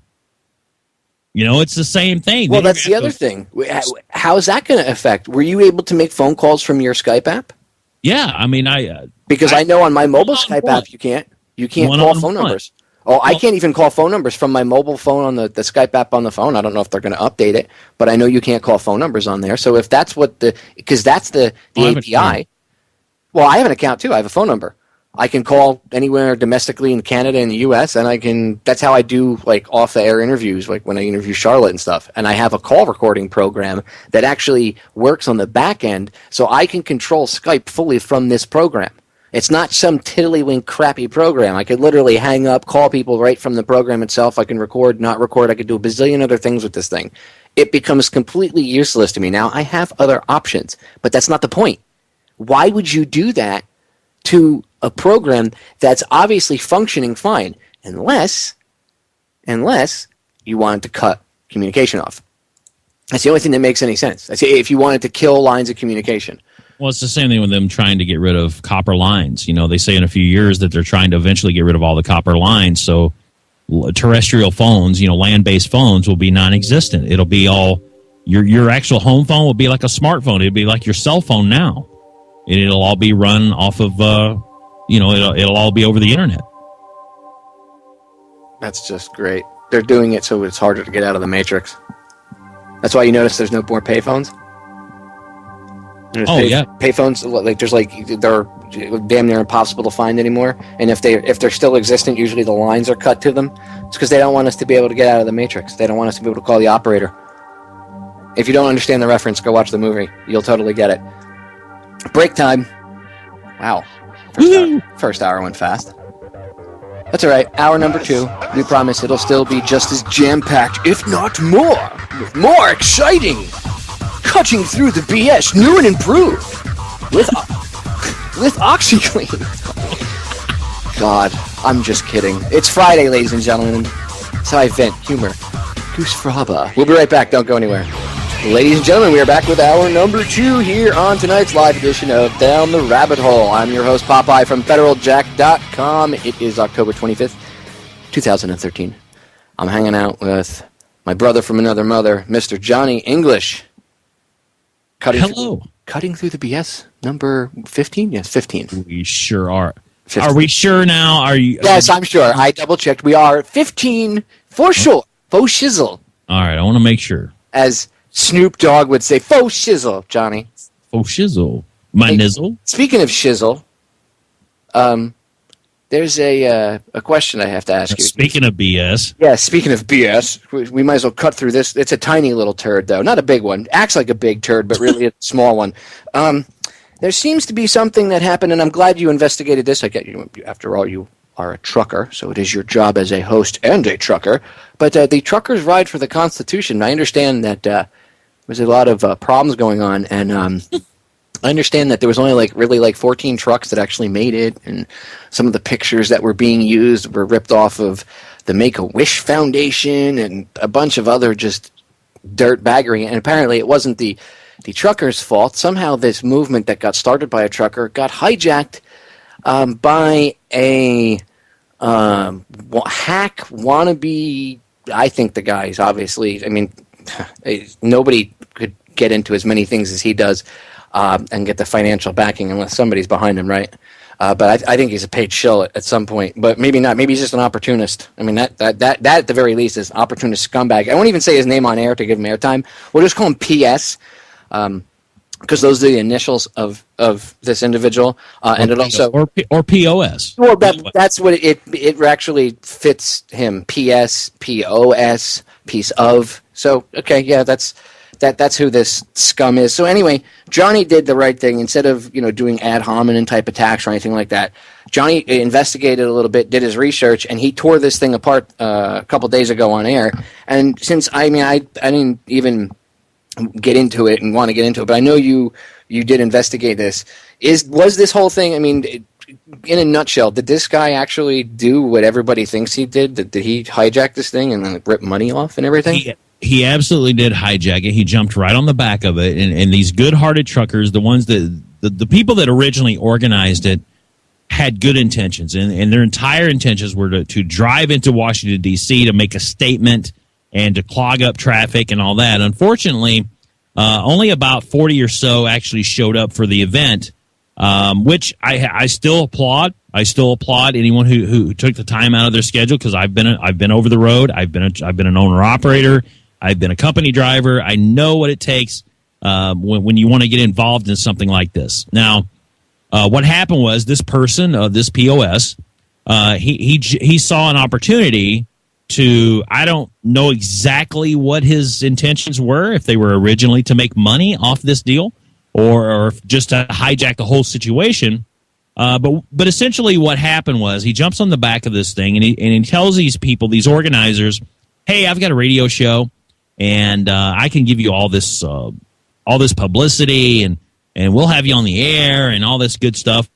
It's the same thing. Well, that's the other thing. How is that going to affect? Were you able to make phone calls from your Skype app? Yeah, I mean, because I know on my mobile Skype app you can't call phone numbers. Oh, I can't even call phone numbers from my mobile phone on the Skype app on the phone. I don't know if they're going to update it, but I know you can't call phone numbers on there. So if that's because that's the API. Well, I have an account too. I have a phone number. I can call anywhere domestically in Canada and the U.S., and that's how I do, like, off-the-air interviews, like when I interview Charlotte and stuff. And I have a call recording program that actually works on the back end, so I can control Skype fully from this program. It's not some tiddlywink crappy program. I could literally hang up, call people right from the program itself. I can record, not record. I could do a bazillion other things with this thing. It becomes completely useless to me. Now, I have other options, but that's not the point. Why would you do that to a program that's obviously functioning fine, unless you wanted to cut communication off? That's the only thing that makes any sense. I say if you wanted to kill lines of communication. Well, it's the same thing with them trying to get rid of copper lines. They say in a few years that they're trying to eventually get rid of all the copper lines. So terrestrial phones, land-based phones will be non-existent. It'll be all your actual home phone will be like a smartphone. It'll be like your cell phone now. And it'll all be run off of, it'll all be over the internet. That's just great. They're doing it so it's harder to get out of the matrix. That's why you notice there's no more payphones. Yeah. Payphones, they're damn near impossible to find anymore. And if they're still existent, usually the lines are cut to them. It's because they don't want us to be able to get out of the matrix. They don't want us to be able to call the operator. If you don't understand the reference, go watch the movie. You'll totally get it. Break time. Wow. First hour went fast. That's all right. Hour number 2. We promise it'll still be just as jam-packed, if not more, with more exciting, cutting through the BS, new and improved, with OxyClean. God, I'm just kidding. It's Friday, ladies and gentlemen. That's how I vent humor. Goose Fraba. We'll be right back. Don't go anywhere. Ladies and gentlemen, we are back with hour number 2 here on tonight's live edition of Down the Rabbit Hole. I'm your host, Popeye, from FederalJack.com. It is October 25th, 2013. I'm hanging out with my brother from another mother, Mr. Johnny English. Cutting through the BS, number 15? Yes, 15. We sure are. 15. Are we sure now? Are you? Yes, I'm sure. I double-checked. We are 15 for sure. Faux shizzle. All right, I want to make sure. As Snoop Dogg would say, faux shizzle, Johnny. Faux shizzle. My nizzle. Speaking of shizzle, there's a question I have to ask you. Speaking of BS. Yeah, speaking of BS, we might as well cut through this. It's a tiny little turd, though. Not a big one. Acts like a big turd, but really a small one. There seems to be something that happened, and I'm glad you investigated this. I get you. After all, you are a trucker, so it is your job as a host and a trucker. But the Truckers Ride for the Constitution, I understand that there's a lot of problems going on, and I understand that there was only really 14 trucks that actually made it, and some of the pictures that were being used were ripped off of the Make-A-Wish Foundation and a bunch of other just dirt baggery. And apparently it wasn't the truckers' fault. Somehow this movement that got started by a trucker got hijacked by a hack wannabe. I think the guy's obviously, I mean, nobody could get into as many things as he does and get the financial backing unless somebody's behind him, right? But I think he's a paid shill at some point. But maybe not. Maybe he's just an opportunist. I mean, that at the very least is an opportunist scumbag. I won't even say his name on air to give him airtime. We'll just call him PS. Because those are the initials of this individual, and it also or POS. Well, that's what it actually fits him. PS, POS, piece of. So okay, yeah, that's who this scum is. So anyway, Johnny did the right thing. Instead of doing ad hominem type attacks or anything like that, Johnny investigated a little bit, did his research, and he tore this thing apart a couple days ago on air. And since I didn't even get into it and want to get into it, but I know you did investigate this. Was this whole thing, I mean, in a nutshell, did this guy actually do what everybody thinks he did? Did he hijack this thing and then rip money off and everything? He absolutely did hijack it. He jumped right on the back of it, and these good-hearted truckers, the ones that the people that originally organized it, had good intentions, and their entire intentions were to drive into Washington, D.C. to make a statement and to clog up traffic and all that. Unfortunately, only about 40 or so actually showed up for the event, which I still applaud. I still applaud anyone who took the time out of their schedule, because I've been over the road. I've been an owner operator. I've been a company driver. I know what it takes when you want to get involved in something like this. Now, what happened was this person, this POS, he saw an opportunity to, I don't know exactly what his intentions were, if they were originally to make money off this deal or just to hijack the whole situation. But essentially what happened was he jumps on the back of this thing and he tells these people, these organizers, hey, I've got a radio show and I can give you all this publicity and we'll have you on the air and all this good stuff.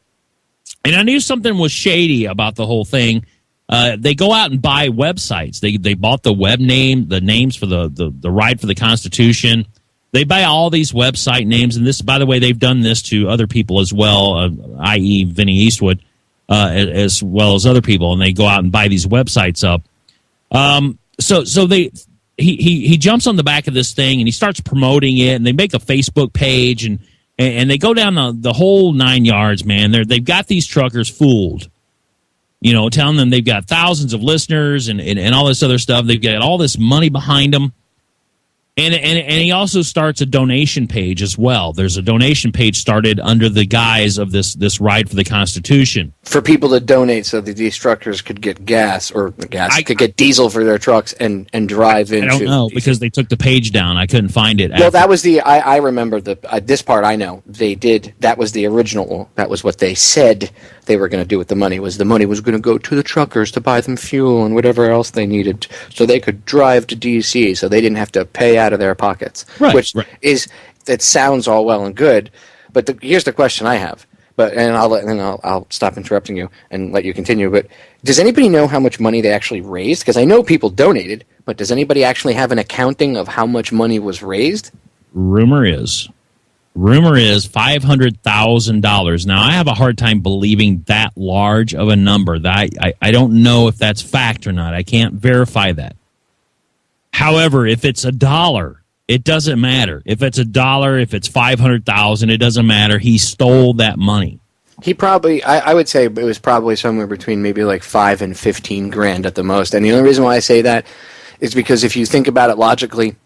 And I knew something was shady about the whole thing. They go out and buy websites. They bought the names for the Ride for the Constitution. They buy all these website names, and this, by the way, they've done this to other people as well, i.e. Vinnie Eastwood, as well as other people, and they go out and buy these websites up. So he jumps on the back of this thing and he starts promoting it, and they make a Facebook page and they go down the whole 9 yards, man. They've got these truckers fooled. Telling them they've got thousands of listeners and all this other stuff. They've got all this money behind them. And he also starts a donation page as well. There's a donation page started under the guise of this Ride for the Constitution. For people to donate so that these truckers could get could get diesel for their trucks and drive into... I don't know, because they took the page down. I couldn't find it. Well, that was I remember this part I know. They did, that was the original, that was what they said they were going to do with the money, was the money was going to go to the truckers to buy them fuel and whatever else they needed so they could drive to D.C. so they didn't have to pay out of their pockets. Right. That sounds all well and good, but here's the question I have. I'll stop interrupting you and let you continue. But does anybody know how much money they actually raised? Because I know people donated, but does anybody actually have an accounting of how much money was raised? Rumor is $500,000. Now, I have a hard time believing that large of a number. I don't know if that's fact or not. I can't verify that. However, if it's $1, it doesn't matter. If it's $1, if it's 500,000, it doesn't matter. He stole that money. He probably, I would say it was probably somewhere between maybe like 5 and 15 grand at the most. And the only reason why I say that is because if you think about it logically,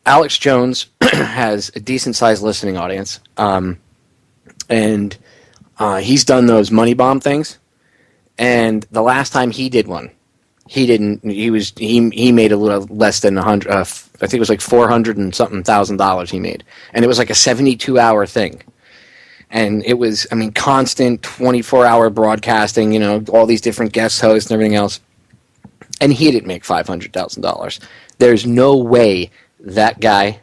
Alex Jones has a decent-sized listening audience, and he's done those money bomb things. And the last time he did one, he made a little less than 100. I think it was like $400 and something $1,000 he made, and it was like a 72-hour thing. And it was, constant 24-hour broadcasting. All these different guest hosts and everything else. And he didn't make $500,000. There's no way that guy,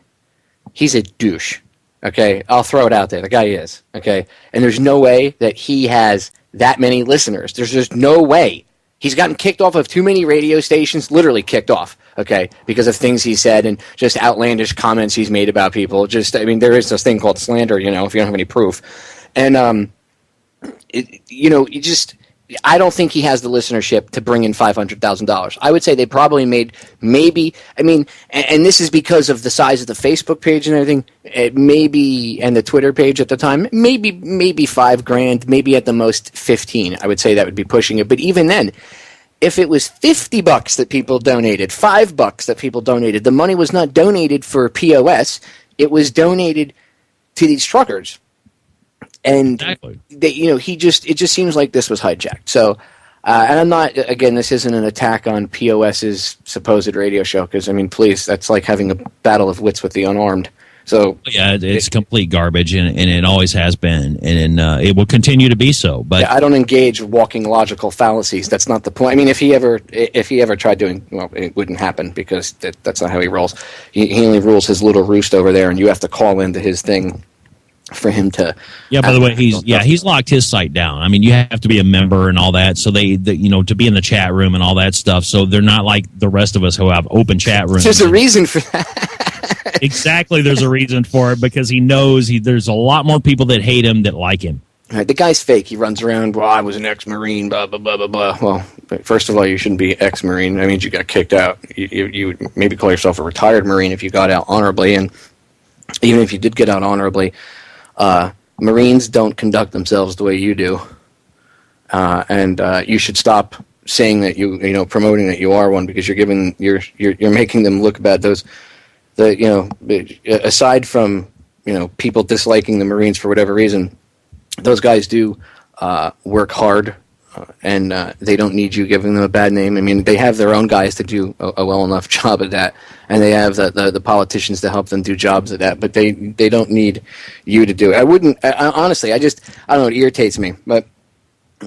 he's a douche. Okay, I'll throw it out there. The guy is. Okay, and there's no way that he has that many listeners. There's just no way. He's gotten kicked off of too many radio stations, literally kicked off, okay, because of things he said and just outlandish comments he's made about people. Just, I mean, there is this thing called slander, if you don't have any proof. And, I don't think he has the listenership to bring in $500,000. I would say they probably made and this is because of the size of the Facebook page and everything, and the Twitter page at the time, maybe $5,000, maybe at the most 15. I would say that would be pushing it. But even then, if it was $50 that people donated, $5 that people donated, the money was not donated for POS. It was donated to these truckers. And exactly. It just seems like this was hijacked. So, and I'm not, again, this isn't an attack on POS's supposed radio show, because, I mean, please, that's like having a battle of wits with the unarmed. So yeah, it's complete garbage, and it always has been, and it will continue to be so. But yeah, I don't engage walking logical fallacies. That's not the point. I mean, if he ever tried doing, well, it wouldn't happen, because that's not how he rolls. He only rules his little roost over there, and you have to call into his thing for him to. Yeah, by the way, he's locked his site down. I mean, you have to be a member and all that, so they to be in the chat room and all that stuff. So they're not like the rest of us who have open chat rooms. There's a reason for that. Exactly, there's a reason for it, because he knows there's a lot more people that hate him that like him. Right, the guy's fake. He runs around, well, I was an ex-Marine, blah, blah, blah, blah, blah. Well, first of all, you shouldn't be ex-Marine. That means you got kicked out. You would maybe call yourself a retired Marine if you got out honorably. And even if you did get out honorably, Marines don't conduct themselves the way you do. And you should stop saying that promoting that you are one, because you're making them look bad. Aside from people disliking the Marines for whatever reason, those guys do work hard, and they don't need you giving them a bad name. I mean, they have their own guys to do a well enough job at that, and they have the politicians to help them do jobs at that. But they don't need you to do it. Honestly, I don't know. It irritates me, but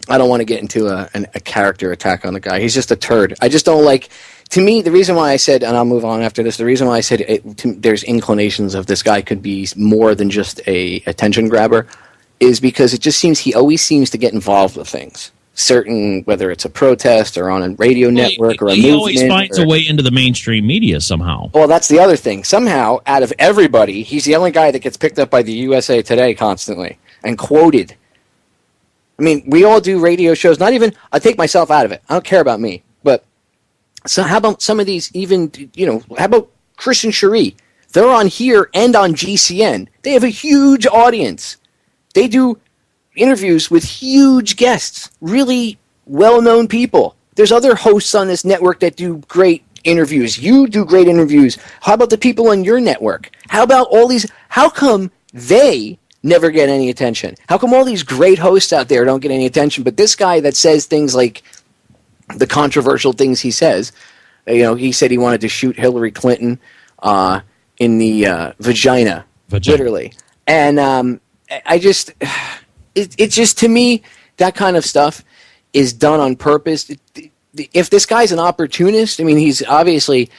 I don't want to get into a character attack on the guy. He's just a turd. I just don't like. To me, the reason why I said, and I'll move on after this, the reason why I said there's inclinations of this guy could be more than just a attention grabber is because it just seems he always seems to get involved with things. Whether it's a protest or on a radio network or a movement. He always finds a way into the mainstream media somehow. Well, that's the other thing. Somehow, out of everybody, he's the only guy that gets picked up by the USA Today constantly and quoted. I mean, we all do radio shows. I take myself out of it. I don't care about me. But so how about some of these how about Chris and Cherie? They're on here and on GCN. They have a huge audience. They do interviews with huge guests, really well-known people. There's other hosts on this network that do great interviews. You do great interviews. How about the people on your network? How about all these? How come they never get any attention? How come all these great hosts out there don't get any attention, but this guy that says things like the controversial things he says, he said he wanted to shoot Hillary Clinton in the vagina, literally. And it's just, to me, that kind of stuff is done on purpose. If this guy's an opportunist, I mean, he's obviously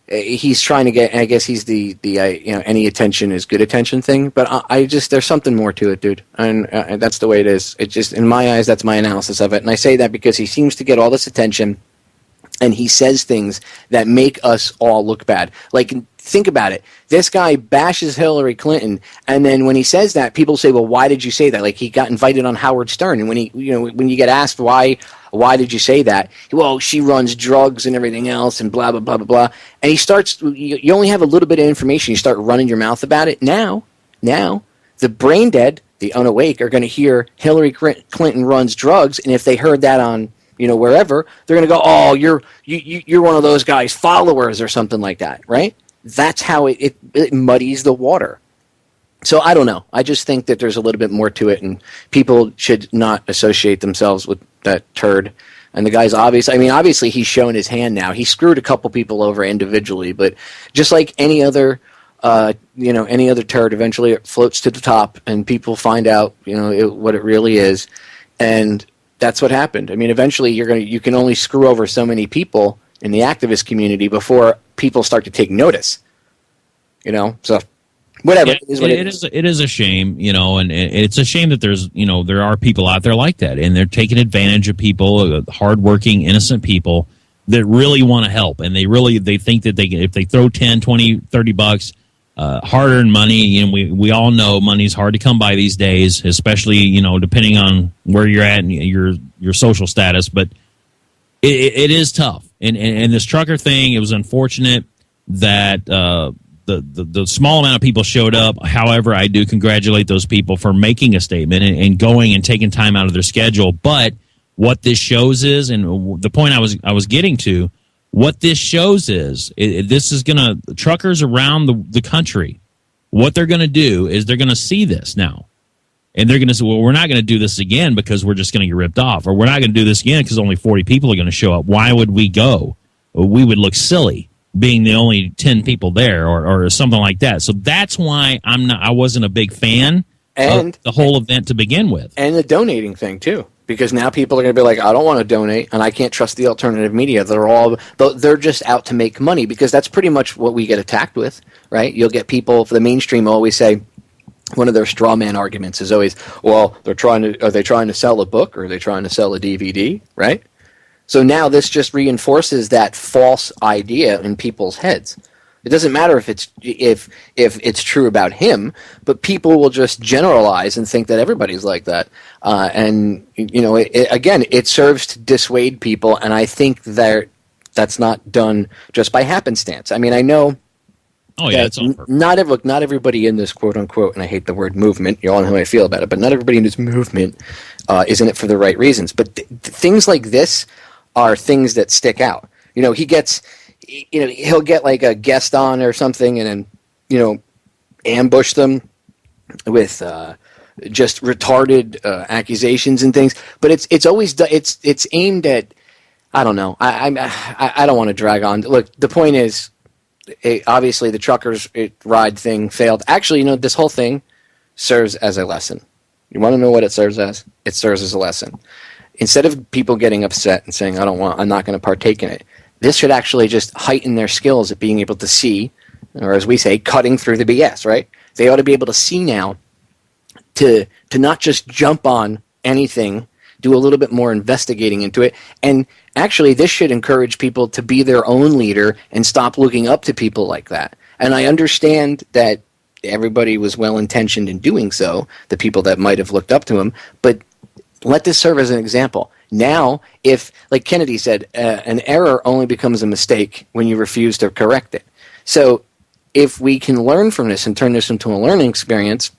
he's trying to get. I guess he's the any attention is good attention thing. But there's something more to it, dude, and that's the way it is. It just, in my eyes, that's my analysis of it, and I say that because he seems to get all this attention, and he says things that make us all look bad. Like, think about it. This guy bashes Hillary Clinton, and then when he says that, people say, "Well, why did you say that?" Like, he got invited on Howard Stern, and when when you get asked why did you say that? Well, she runs drugs and everything else, and blah blah blah blah blah. And he starts. You only have a little bit of information. You start running your mouth about it. Now, the brain dead, the unawake, are going to hear Hillary Clinton runs drugs, and if they heard that on wherever, they're going to go, "Oh, you're one of those guys' followers," or something like that, right? That's how it muddies the water. So I don't know. I just think that there's a little bit more to it, and people should not associate themselves with that turd. And the guy's obviously he's shown his hand now. He screwed a couple people over individually, but just like any other, any other turd, eventually it floats to the top, and people find out, what it really is, and that's what happened. I mean, eventually you can only screw over so many people in the activist community before people start to take notice. So Whatever. Yeah, it is what it is. It is a shame, and it's a shame that there are people out there like that, and they're taking advantage of people, hardworking, innocent people that really want to help, and they think that if they throw 10, 20, 30 bucks, hard-earned money, we all know money's hard to come by these days, especially, depending on where you're at and your social status, but it is tough. And this trucker thing, it was unfortunate that the small amount of people showed up. However, I do congratulate those people for making a statement and going and taking time out of their schedule. But what this shows is, and the point I was getting to, what this shows is, this is going to, truckers around the country, what they're going to do is they're going to see this now. And they're going to say, well, we're not going to do this again because we're just going to get ripped off. Or we're not going to do this again because only 40 people are going to show up. Why would we go? Well, we would look silly being the only 10 people there or something like that. So that's why I wasn't a big fan of the whole event to begin with. And the donating thing, too. Because now people are going to be like, I don't want to donate, and I can't trust the alternative media. They're just out to make money, because that's pretty much what we get attacked with, right? You'll get people, for the mainstream, always say, one of their straw man arguments is always, well, are they trying to sell a book, or are they trying to sell a DVD, right? So now this just reinforces that false idea in people's heads. It doesn't matter if it's true about him, but people will just generalize and think that everybody's like that. And it serves to dissuade people, and I think that's not done just by happenstance. I mean, I know. Oh yeah, it's not everybody in this quote unquote, and I hate the word movement. You all know how I feel about it, but not everybody in this movement is in it for the right reasons. But things like this are things that stick out. He'll get like a guest on or something, and then ambush them with just retarded accusations and things. But it's always it's aimed at, I don't know. I don't want to drag on. Look, the point is, obviously the truckers ride thing failed. Actually, this whole thing serves as a lesson. You want to know what it serves as? It serves as a lesson. Instead of people getting upset and saying, I'm not going to partake in it, this should actually just heighten their skills at being able to see, or as we say, cutting through the BS, right? They ought to be able to see now to not just jump on anything, do a little bit more investigating into it. And actually, this should encourage people to be their own leader and stop looking up to people like that. And I understand that everybody was well-intentioned in doing so, the people that might have looked up to him, but let this serve as an example. Now, if, like Kennedy said, an error only becomes a mistake when you refuse to correct it. So if we can learn from this and turn this into a learning experience,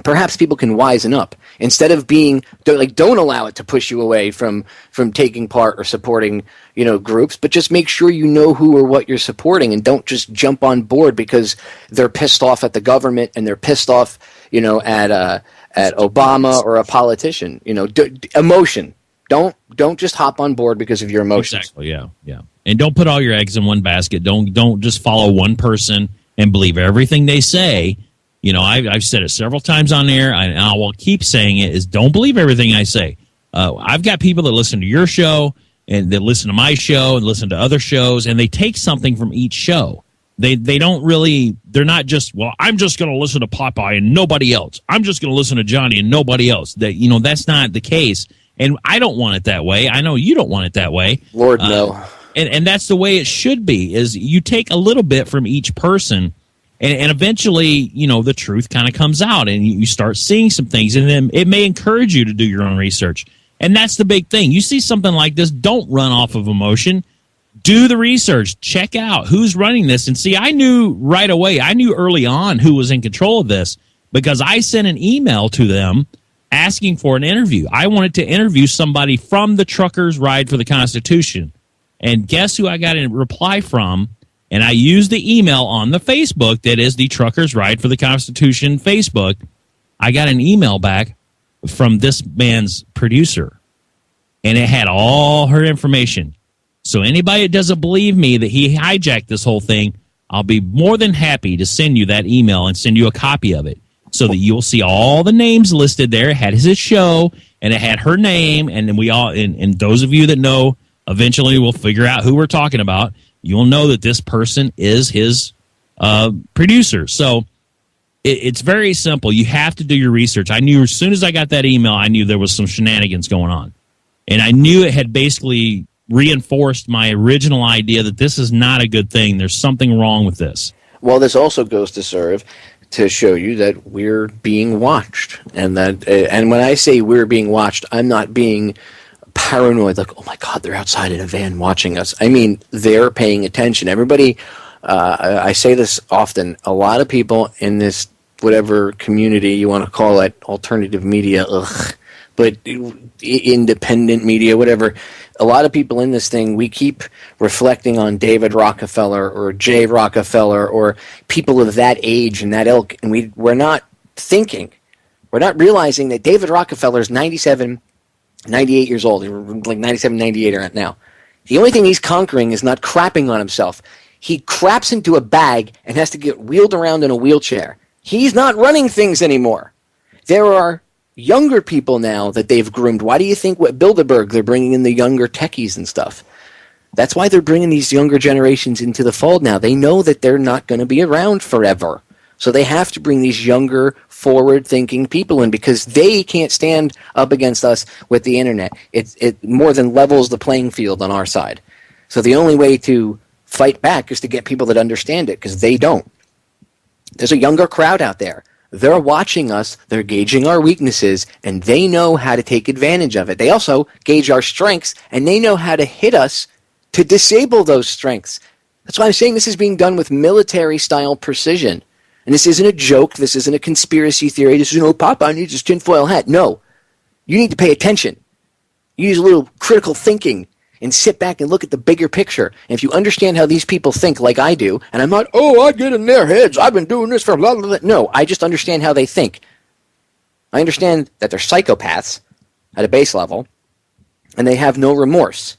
perhaps people can wisen up. Instead of don't allow it to push you away from taking part or supporting, groups, but just make sure you know who or what you're supporting, and don't just jump on board because they're pissed off at the government and they're pissed off, at Obama or a politician. Emotion. Don't just hop on board because of your emotions. Exactly. Yeah. And don't put all your eggs in one basket. Don't just follow one person and believe everything they say. I've said it several times on air, and I will keep saying it, is don't believe everything I say. I've got people that listen to your show and that listen to my show and listen to other shows, and they take something from each show. They don't really, they're not just, well, I'm just going to listen to Popeye and nobody else. I'm just going to listen to Johnny and nobody else. That's not the case. And I don't want it that way. I know you don't want it that way. Lord, no. And that's the way it should be, is you take a little bit from each person, and eventually, the truth kind of comes out, and you start seeing some things, and then it may encourage you to do your own research. And that's the big thing. You see something like this, don't run off of emotion. Do the research. Check out who's running this. And see, I knew right away, I knew early on who was in control of this, because I sent an email to them asking for an interview. I wanted to interview somebody from the Truckers Ride for the Constitution. And guess who I got a reply from? And I used the email on the Facebook that is the Truckers Ride for the Constitution Facebook. I got an email back from this man's producer, and it had all her information. So anybody that doesn't believe me that he hijacked this whole thing, I'll be more than happy to send you that email and send you a copy of it, so that you'll see all the names listed there. It had his show, and it had her name, and then we all, and those of you that know, eventually we'll figure out who we're talking about. You'll know that this person is his producer. So It's very simple. You have to do your research. I knew as soon as I got that email, I knew there was some shenanigans going on. And I knew it had basically reinforced my original idea that this is not a good thing. There's something wrong with this. Well, this also goes to serve to show you that we're being watched. And when I say we're being watched, I'm not being paranoid, like, oh my God, they're outside in a van watching us. I mean, they're paying attention. Everybody, I say this often, a lot of people in this, whatever community you want to call it, alternative media, but independent media, whatever, a lot of people in this thing, we keep reflecting on David Rockefeller or Jay Rockefeller or people of that age and that ilk, and we're not thinking, we're not realizing that David Rockefeller is 97, 98 years old, like 97, 98 right now. The only thing he's conquering is not crapping on himself. He craps into a bag and has to get wheeled around in a wheelchair. He's not running things anymore. There are younger people now that they've groomed. Why do you think at Bilderberg they're bringing in the younger techies and stuff? That's why they're bringing these younger generations into the fold now. They know that they're not going to be around forever. So they have to bring these younger, forward-thinking people in because they can't stand up against us with the internet. It more than levels the playing field on our side. So the only way to fight back is to get people that understand it because they don't. There's a younger crowd out there. They're watching us, they're gauging our weaknesses, and they know how to take advantage of it. They also gauge our strengths, and they know how to hit us to disable those strengths. That's why I'm saying this is being done with military-style precision. And this isn't a joke, this isn't a conspiracy theory, this isn't, Popeye needs his tinfoil hat. No. You need to pay attention. Use a little critical thinking and sit back and look at the bigger picture. And if you understand how these people think like I do, and I'm not, I get in their heads, I've been doing this for blah, blah, blah. No, I just understand how they think. I understand that they're psychopaths at a base level, and they have no remorse.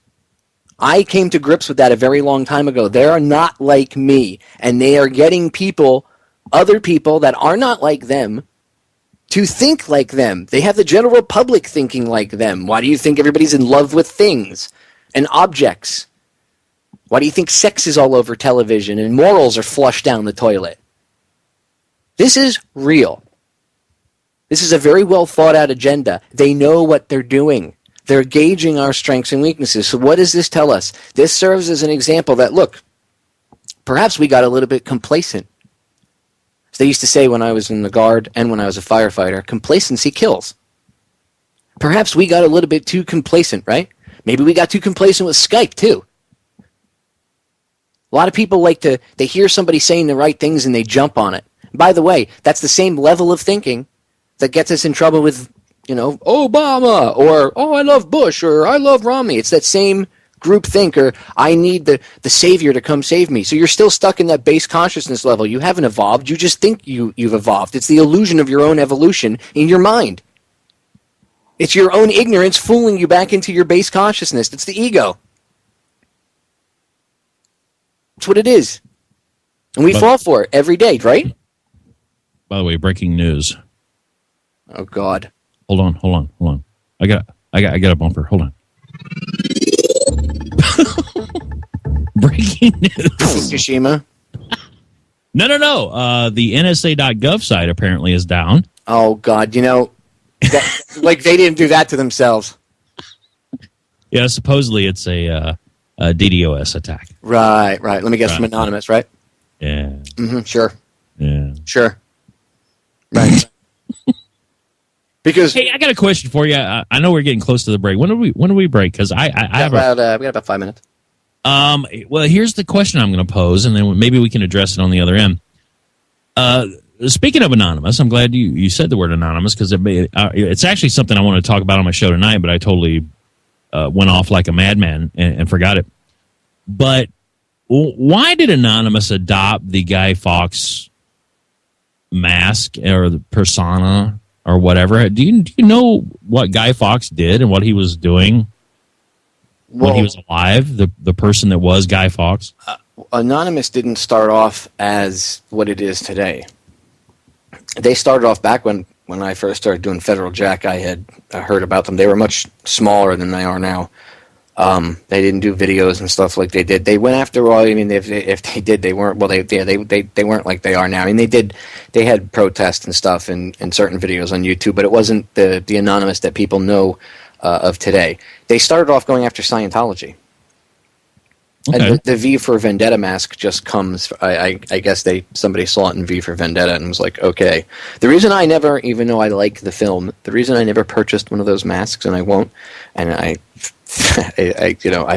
I came to grips with that a very long time ago. They are not like me, and they are getting people, other people that are not like them, to think like them. They have the general public thinking like them. Why do you think everybody's in love with things and objects? Why do you think sex is all over television and morals are flushed down the toilet? This is real. This is a very well thought out agenda. They know what they're doing. They're gauging our strengths and weaknesses. So what does this tell us? This serves as an example that, look, perhaps we got a little bit complacent. As they used to say when I was in the Guard and when I was a firefighter, complacency kills. Perhaps we got a little bit too complacent, right? Maybe we got too complacent with Skype, too. A lot of people they hear somebody saying the right things and they jump on it. By the way, that's the same level of thinking that gets us in trouble with, Obama, or, I love Bush, or I love Romney. It's that same group think, or I need the savior to come save me. So you're still stuck in that base consciousness level. You haven't evolved. You just think you've evolved. It's the illusion of your own evolution in your mind. It's your own ignorance fooling you back into your base consciousness. It's the ego. That's what it is. And we fall for it every day, right? By the way, breaking news. Oh, God. Hold on. I got a bumper. Hold on. Breaking news. Fukushima. No. The NSA.gov site apparently is down. Oh, God. They didn't do that to themselves. Yeah, supposedly it's a DDoS attack. Right. Let me guess, from Anonymous, right? Yeah. Mm-hmm, sure. Yeah. Sure. Right. Because hey, I got a question for you. I know we're getting close to the break. When do we break? Because I have we got about 5 minutes. Well, here's the question I'm going to pose, and then maybe we can address it on the other end. Speaking of Anonymous, I'm glad you said the word Anonymous because it's actually something I want to talk about on my show tonight, but I totally went off like a madman and forgot it. But why did Anonymous adopt the Guy Fawkes mask or the persona or whatever? Do you know what Guy Fawkes did and what he was doing when he was alive? The person that was Guy Fawkes? Anonymous didn't start off as what it is today. They started off back when I first started doing Federal Jack. I had heard about them. They were much smaller than they are now. They didn't do videos and stuff like they did. They went after all. I mean, if they did, they weren't. Well, they weren't like they are now. I mean, they had protests and stuff in certain videos on YouTube, but it wasn't the anonymous that people know of today. They started off going after Scientology. Okay. And the V for Vendetta mask just comes. I guess somebody saw it in V for Vendetta and was like, okay. The reason I never, even though I like the film, the reason I never purchased one of those masks, and I won't, and I've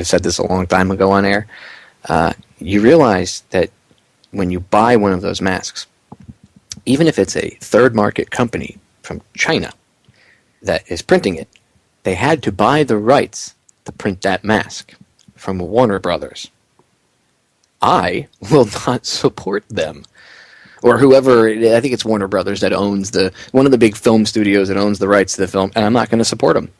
said this a long time ago on air. You realize that when you buy one of those masks, even if it's a third market company from China that is printing it, they had to buy the rights to print that mask from Warner Brothers. I will not support them. Or whoever, I think it's Warner Brothers that owns one of the big film studios that owns the rights to the film, and I'm not going to support them.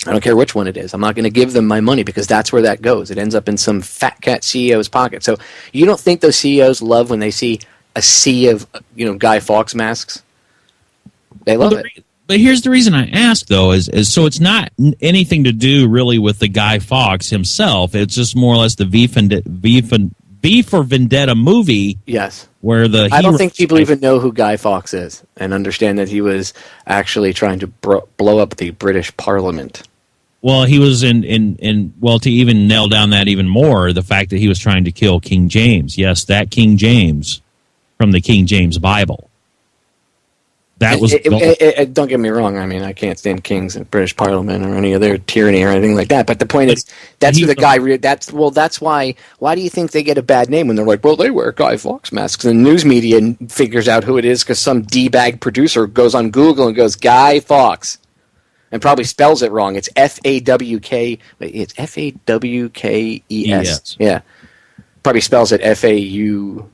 I don't care which one it is. I'm not going to give them my money because that's where that goes. It ends up in some fat cat CEO's pocket. So you don't think those CEOs love when they see a sea of Guy Fawkes masks? They love it. But here's the reason I ask, though, is so it's not anything to do really with the Guy Fawkes himself. It's just more or less the V for Vendetta movie. Yes. Where I don't think people even know who Guy Fawkes is and understand that he was actually trying to blow up the British Parliament. Well, he was to even nail down that even more, the fact that he was trying to kill King James. Yes, that King James from the King James Bible. That was don't get me wrong. I mean, I can't stand kings in British Parliament or any other tyranny or anything like that. But the point is, that's who the guy. That's why. Why do you think they get a bad name when they're like, well, they wear Guy Fawkes masks? And the news media figures out who it is because some d-bag producer goes on Google and goes Guy Fawkes, and probably spells it wrong. It's F-A-W-K. It's F-A-W-K-E-S. Yeah, probably spells it F-A-U.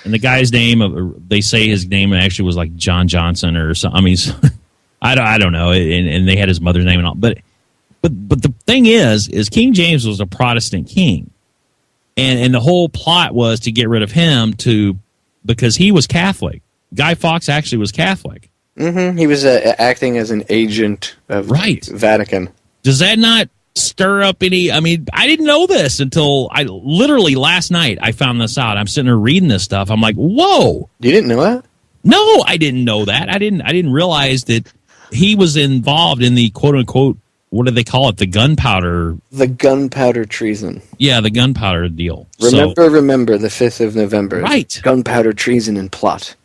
And the guy's name, they say his name actually was like John Johnson or something. I mean, I don't know. And they had his mother's name and all. But the thing is King James was a Protestant king, and the whole plot was to get rid of him because he was Catholic. Guy Fawkes actually was Catholic. Mm-hmm. He was acting as an agent of Vatican. Does that not stir up any? I mean, I didn't know this until literally last night I found this out. I'm sitting there reading this stuff. I'm like, whoa. You didn't know that? No, I didn't know that. I didn't realize that he was involved in the quote unquote, what do they call it? The gunpowder treason. Yeah, the gunpowder deal. Remember the 5th of November. Right. Gunpowder treason and plot.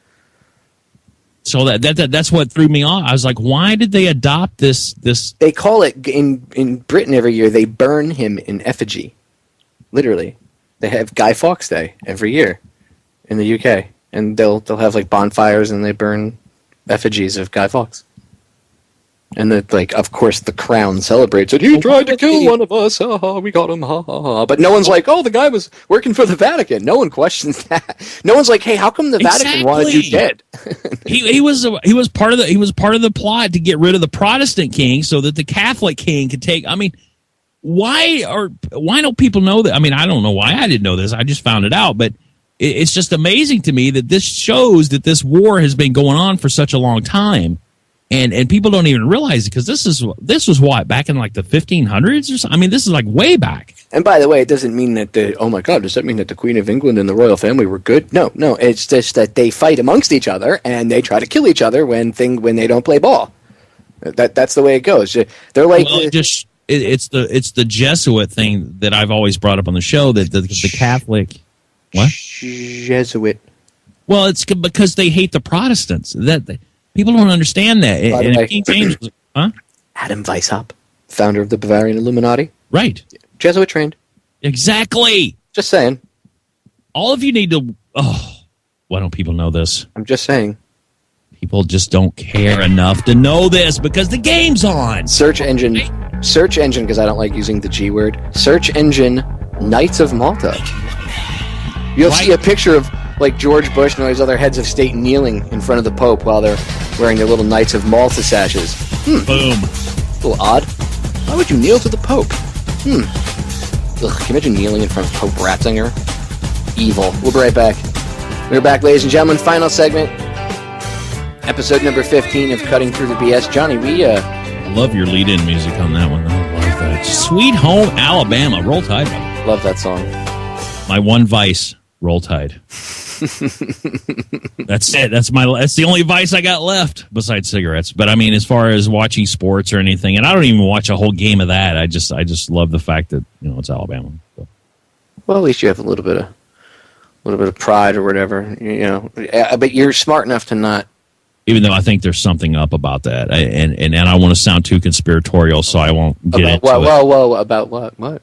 So that's what threw me off. I was like, why did they adopt this? They call it in Britain every year. They burn him in effigy. Literally, they have Guy Fawkes Day every year in the UK, and they'll have like bonfires and they burn effigies of Guy Fawkes. And of course, the Crown celebrates it. He tried to kill one of us. Ha ha, we got him. Ha ha ha. But no one's like, oh, the guy was working for the Vatican. No one questions that. No one's like, hey, how come the Vatican wanted you dead? he was part of the plot to get rid of the Protestant king so that the Catholic king could take. I mean, why don't people know that? I mean, I don't know why I didn't know this. I just found it out, but it's just amazing to me that this shows that this war has been going on for such a long time. And people don't even realize it because this was what, back in like the 1500s or something. I mean, this is like way back. And by the way, it doesn't mean that oh my God, does that mean that the Queen of England and the royal family were good? No, it's just that they fight amongst each other and they try to kill each other when they don't play ball. That's the way it goes. They're like it's the Jesuit thing that I've always brought up on the show that the Catholic Jesuit. Well, it's because they hate the Protestants. People don't understand that. And King James was, Adam Weishaupt, founder of the Bavarian Illuminati. Right. Jesuit trained. Exactly. Just saying. All of you need to... Oh, why don't people know this? I'm just saying. People just don't care enough to know this because the game's on. Search engine, because I don't like using the G word. Search engine, Knights of Malta. You'll see a picture of like George Bush and all these other heads of state kneeling in front of the Pope while they're wearing their little Knights of Malta sashes. Boom. A little odd. Why would you kneel to the Pope? Ugh, can you imagine kneeling in front of Pope Ratzinger? Evil. We'll be right back. We're back, ladies and gentlemen. Final segment. Episode number 15 of Cutting Through the BS. Johnny, I love your lead-in music on that one. I like that. Just Sweet Home Alabama. Roll Tide. Love that song. My one vice, Roll Tide. That's it. That's the only vice I got left besides cigarettes. But I mean, as far as watching sports or anything, and I don't even watch a whole game of that. I just love the fact that it's Alabama. So. Well, at least you have a little bit of pride or whatever, But you're smart enough to not. Even though I think there's something up about that, and I don't want to sound too conspiratorial, so I won't get into it. Whoa, about what? What?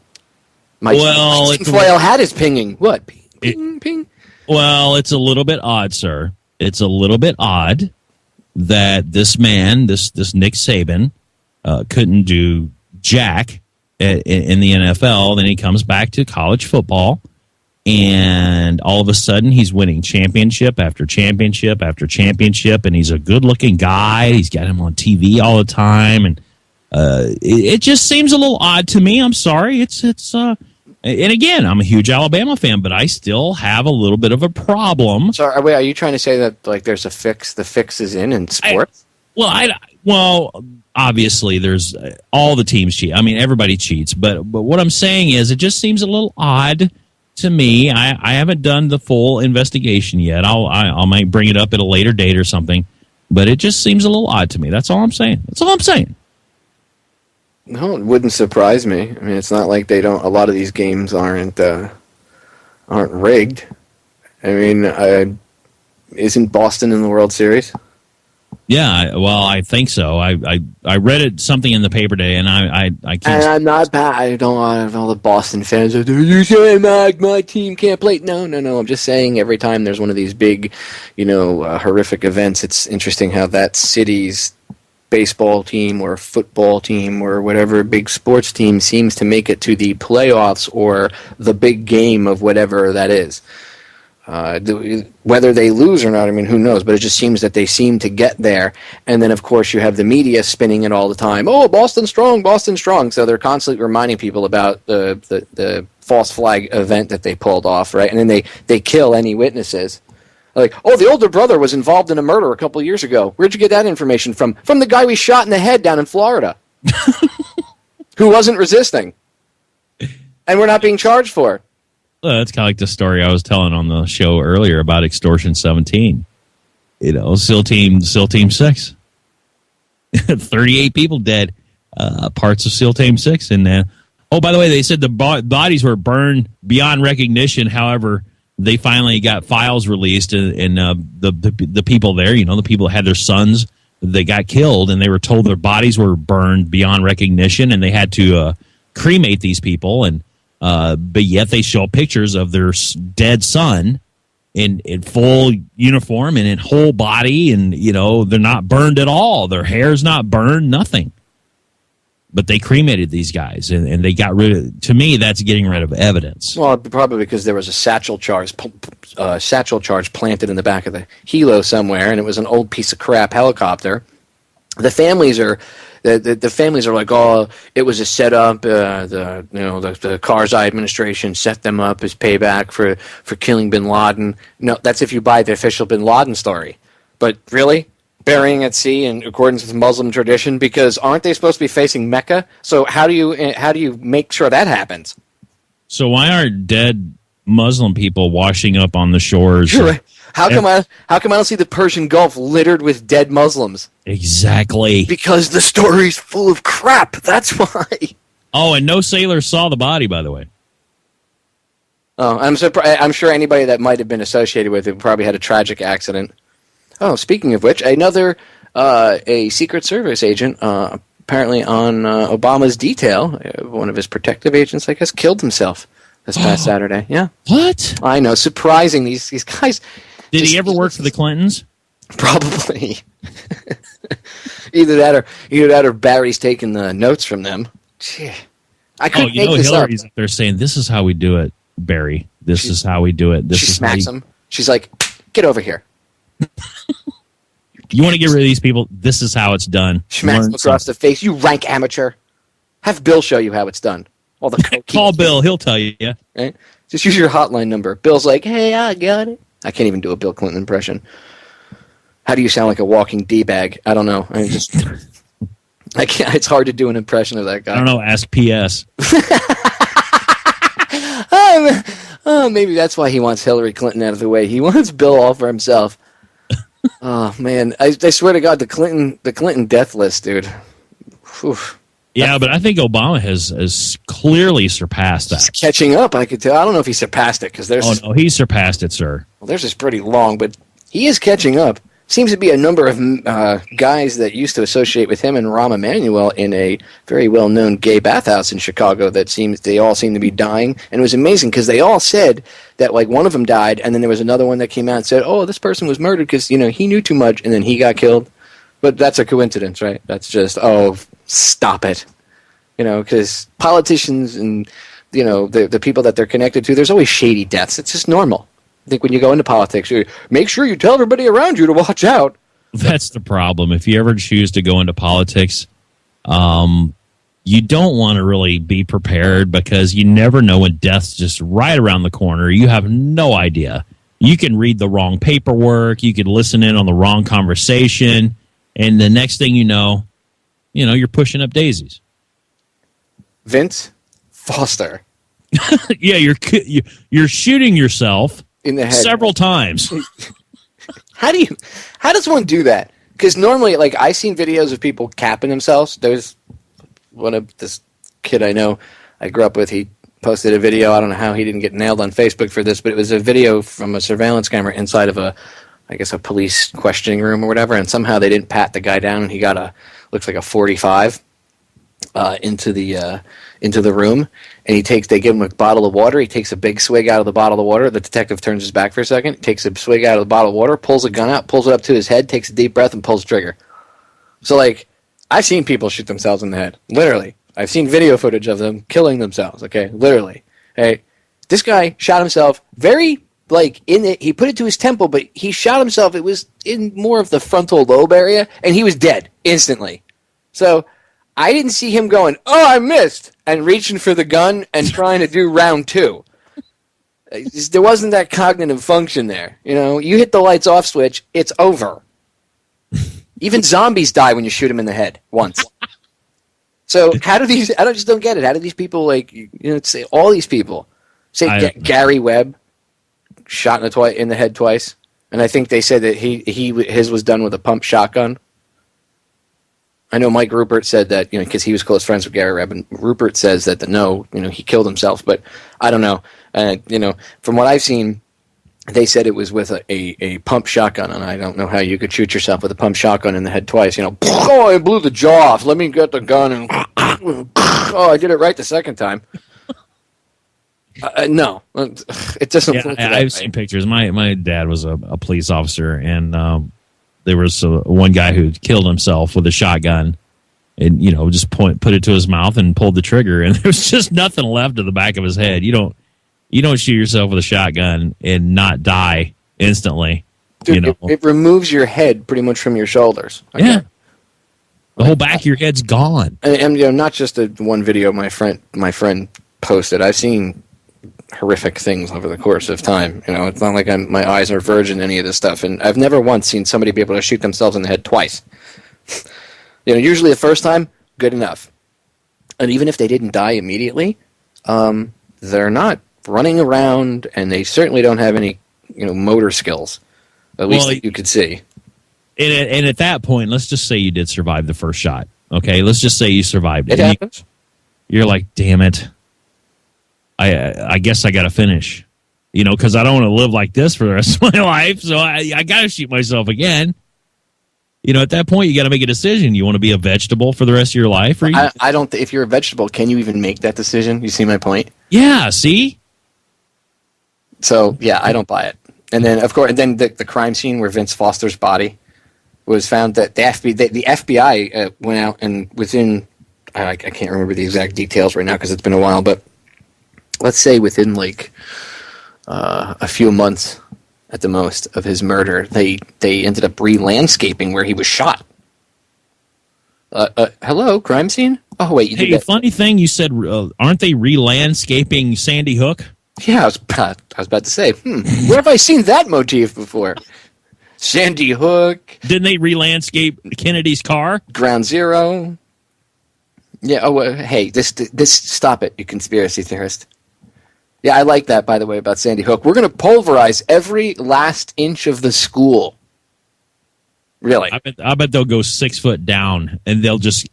My tinfoil hat is pinging. What? Ping, ping. Well, it's a little bit odd, sir. It's a little bit odd that this man, this Nick Saban, couldn't do jack in the NFL. Then he comes back to college football, and all of a sudden he's winning championship after championship after championship, and he's a good-looking guy. He's got him on TV all the time, and it just seems a little odd to me. I'm sorry. And again, I'm a huge Alabama fan, but I still have a little bit of a problem. So, are you trying to say that like there's a fix? The fix is in sports? Well, obviously, there's all the teams cheat. I mean, everybody cheats. But what I'm saying is, it just seems a little odd to me. I haven't done the full investigation yet. I might bring it up at a later date or something. But it just seems a little odd to me. That's all I'm saying. No, it wouldn't surprise me. I mean, it's not like they don't. A lot of these games aren't rigged. I mean, isn't Boston in the World Series? Yeah, well, I think so. I read something in the paper today, and I can't. And I'm not bad. I don't want all the Boston fans. You saying my team can't play? No. I'm just saying every time there's one of these big, horrific events, it's interesting how that city's baseball team or football team or whatever big sports team seems to make it to the playoffs or the big game of whatever that is. Whether they lose or not, I mean, who knows? But it just seems that they seem to get there. And then, of course, you have the media spinning it all the time. Oh, Boston's strong, Boston's strong. So they're constantly reminding people about the false flag event that they pulled off, right? And then they kill any witnesses. Like, oh, the older brother was involved in a murder a couple of years ago. Where'd you get that information from? From the guy we shot in the head down in Florida. Who wasn't resisting. And we're not being charged for it. That's kind of like the story I was telling on the show earlier about Extortion 17. SEAL Team 6. 38 people dead. Parts of SEAL Team 6. And oh, by the way, they said the bodies were burned beyond recognition. However, they finally got files released, and the people there, the people that had their sons, they got killed, and they were told their bodies were burned beyond recognition, and they had to cremate these people. And but yet they show pictures of their dead son in full uniform and in whole body, and they're not burned at all. Their hair's not burned, nothing. But they cremated these guys, and they got rid of. To me, that's getting rid of evidence. Well, probably because there was a satchel charge planted in the back of the helo somewhere, and it was an old piece of crap helicopter. The families are like, oh, it was a setup. The Karzai administration set them up as payback for killing Bin Laden. No, that's if you buy the official Bin Laden story. But really, burying at sea in accordance with Muslim tradition, because aren't they supposed to be facing Mecca? So how do you make sure that happens? So why aren't dead Muslim people washing up on the shores? Sure. How come I don't see the Persian Gulf littered with dead Muslims? Exactly. Because the story's full of crap. That's why. Oh, and no sailors saw the body, by the way. Oh, I'm sure anybody that might have been associated with it probably had a tragic accident. Oh, speaking of which, a Secret Service agent, apparently on Obama's detail, one of his protective agents, I guess, killed himself this past Saturday. Yeah. What? I know. Surprising. These guys. Did he ever work for the Clintons? Probably. Either that or Barry's taking the notes from them. Gee. I couldn't make this Hillary's up. They're saying, this is how we do it, Barry. This is how we do it. She smacks him. She's like, get over here. You want to get rid of these people? This is how it's done. Smacks him across the face. You rank amateur. Have Bill show you how it's done. All the Call Bill. He'll tell you. Yeah. Right? Just use your hotline number. Bill's like, hey, I got it. I can't even do a Bill Clinton impression. How do you sound like a walking D-bag? I don't know. I can't. It's hard to do an impression of that guy. I don't know. Ask PS. Maybe that's why he wants Hillary Clinton out of the way. He wants Bill all for himself. Oh man, I swear to God, the Clinton death list, dude. Whew. Yeah, but I think Obama has clearly surpassed that. He's catching up. I could tell. I don't know if he surpassed it because there's. Oh no, he surpassed it, sir. Well, theirs is pretty long, but he is catching up. Seems to be a number of guys that used to associate with him and Rahm Emanuel in a very well-known gay bathhouse in Chicago that they all seem to be dying. And it was amazing because they all said that like one of them died, and then there was another one that came out and said, "Oh, this person was murdered because he knew too much, and then he got killed." But that's a coincidence, right? That's just stop it, because politicians and the people that they're connected to, there's always shady deaths. It's just normal. I think when you go into politics, you make sure you tell everybody around you to watch out. That's the problem. If you ever choose to go into politics, you don't want to really be prepared because you never know when death's just right around the corner. You have no idea. You can read the wrong paperwork. You could listen in on the wrong conversation. And the next thing you know, you're pushing up daisies. Vince Foster. Yeah, you're shooting yourself in the head several times. How does one do that? Because normally, like, I've seen videos of people capping themselves. There's this kid I know I grew up with. He posted a video. I don't know how he didn't get nailed on Facebook for this, but it was a video from a surveillance camera inside of a police questioning room or whatever, and somehow they didn't pat the guy down, and he got looks like a 45 into the room, and they give him a bottle of water. He takes a big swig out of the bottle of water. The detective turns his back for a second, takes a swig out of the bottle of water, pulls a gun out, pulls it up to his head, takes a deep breath, and pulls the trigger. So, like, I've seen people shoot themselves in the head. Literally. I've seen video footage of them killing themselves, okay? Literally. Hey, this guy shot himself very, like, he put it to his temple, but he shot himself. It was in more of the frontal lobe area, and he was dead instantly. So I didn't see him going, "Oh, I missed," and reaching for the gun and trying to do round two. There wasn't that cognitive function there. You hit the lights off switch, it's over. Even zombies die when you shoot them in the head once. So I just don't get it. How do these people, like, say all these people, say Gary Webb shot in the head twice, and I think they said that his was done with a pump shotgun. I know Mike Rupert said that, because he was close friends with Gary Webb, and Rupert says that he killed himself, but I don't know. From what I've seen, they said it was with a pump shotgun, and I don't know how you could shoot yourself with a pump shotgun in the head twice. Oh, I blew the jaw off. Let me get the gun, and oh, I did it right the second time. No, it doesn't. Yeah, I've seen pictures. My dad was a police officer, and there was one guy who killed himself with a shotgun, and just put it to his mouth and pulled the trigger, and there was just nothing left of the back of his head. You don't shoot yourself with a shotgun and not die instantly. Dude, it removes your head pretty much from your shoulders. Okay? Yeah, the whole back of your head's gone. And not just the one video my friend posted. I've seen horrific things over the course of time. It's not like my eyes are virgin to any of this stuff, and I've never once seen somebody be able to shoot themselves in the head twice. Usually the first time, good enough. And even if they didn't die immediately, they're not running around, and they certainly don't have any motor skills, at least that you could see. And at that point, let's just say you did survive the first shot. Okay, let's just say you survived it. It happens. You're like, damn it. I guess I got to finish, because I don't want to live like this for the rest of my life. So I got to shoot myself again. At that point, you got to make a decision. You want to be a vegetable for the rest of your life? Or I don't. If you're a vegetable, can you even make that decision? You see my point? Yeah. See. So yeah, I don't buy it. And then of course, the crime scene where Vince Foster's body was found. That the FBI went out and within I can't remember the exact details right now because it's been a while, but let's say within like a few months at the most of his murder, they ended up re-landscaping where he was shot. Hello, crime scene? Oh, wait, you did that. Funny thing, you said, aren't they re-landscaping Sandy Hook? Yeah, I was about to say, where have I seen that motif before? Sandy Hook. Didn't they re-landscape Kennedy's car? Ground Zero. Yeah. Oh, hey, this. Stop it, you conspiracy theorist. Yeah, I like that, by the way, about Sandy Hook. We're going to pulverize every last inch of the school. Really? I bet they'll go 6 foot down, and they'll just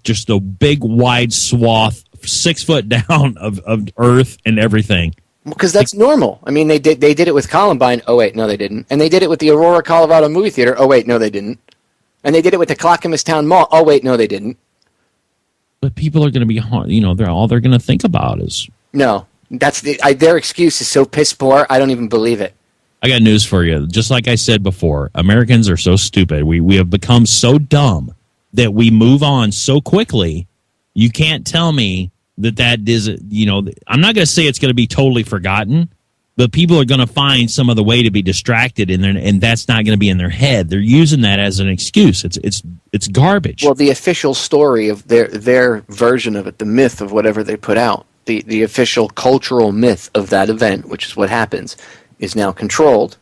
just a big wide swath, 6 foot down of earth and everything. Because that's normal. I mean, they did it with Columbine. Oh wait, no, they didn't. And they did it with the Aurora, Colorado movie theater. Oh wait, no, they didn't. And they did it with the Clackamas Town Mall. Oh wait, no, they didn't. But people are going to be, they're going to think about is no. That's their excuse is so piss poor. I don't even believe it. I got news for you. Just like I said before, Americans are so stupid. We have become so dumb that we move on so quickly. You can't tell me that is, I'm not going to say it's going to be totally forgotten, but people are going to find some other way to be distracted, and that's not going to be in their head. They're using that as an excuse. It's garbage. Well, the official story of their version of it, the myth of whatever they put out, the official cultural myth of that event, which is what happens, is now controlled.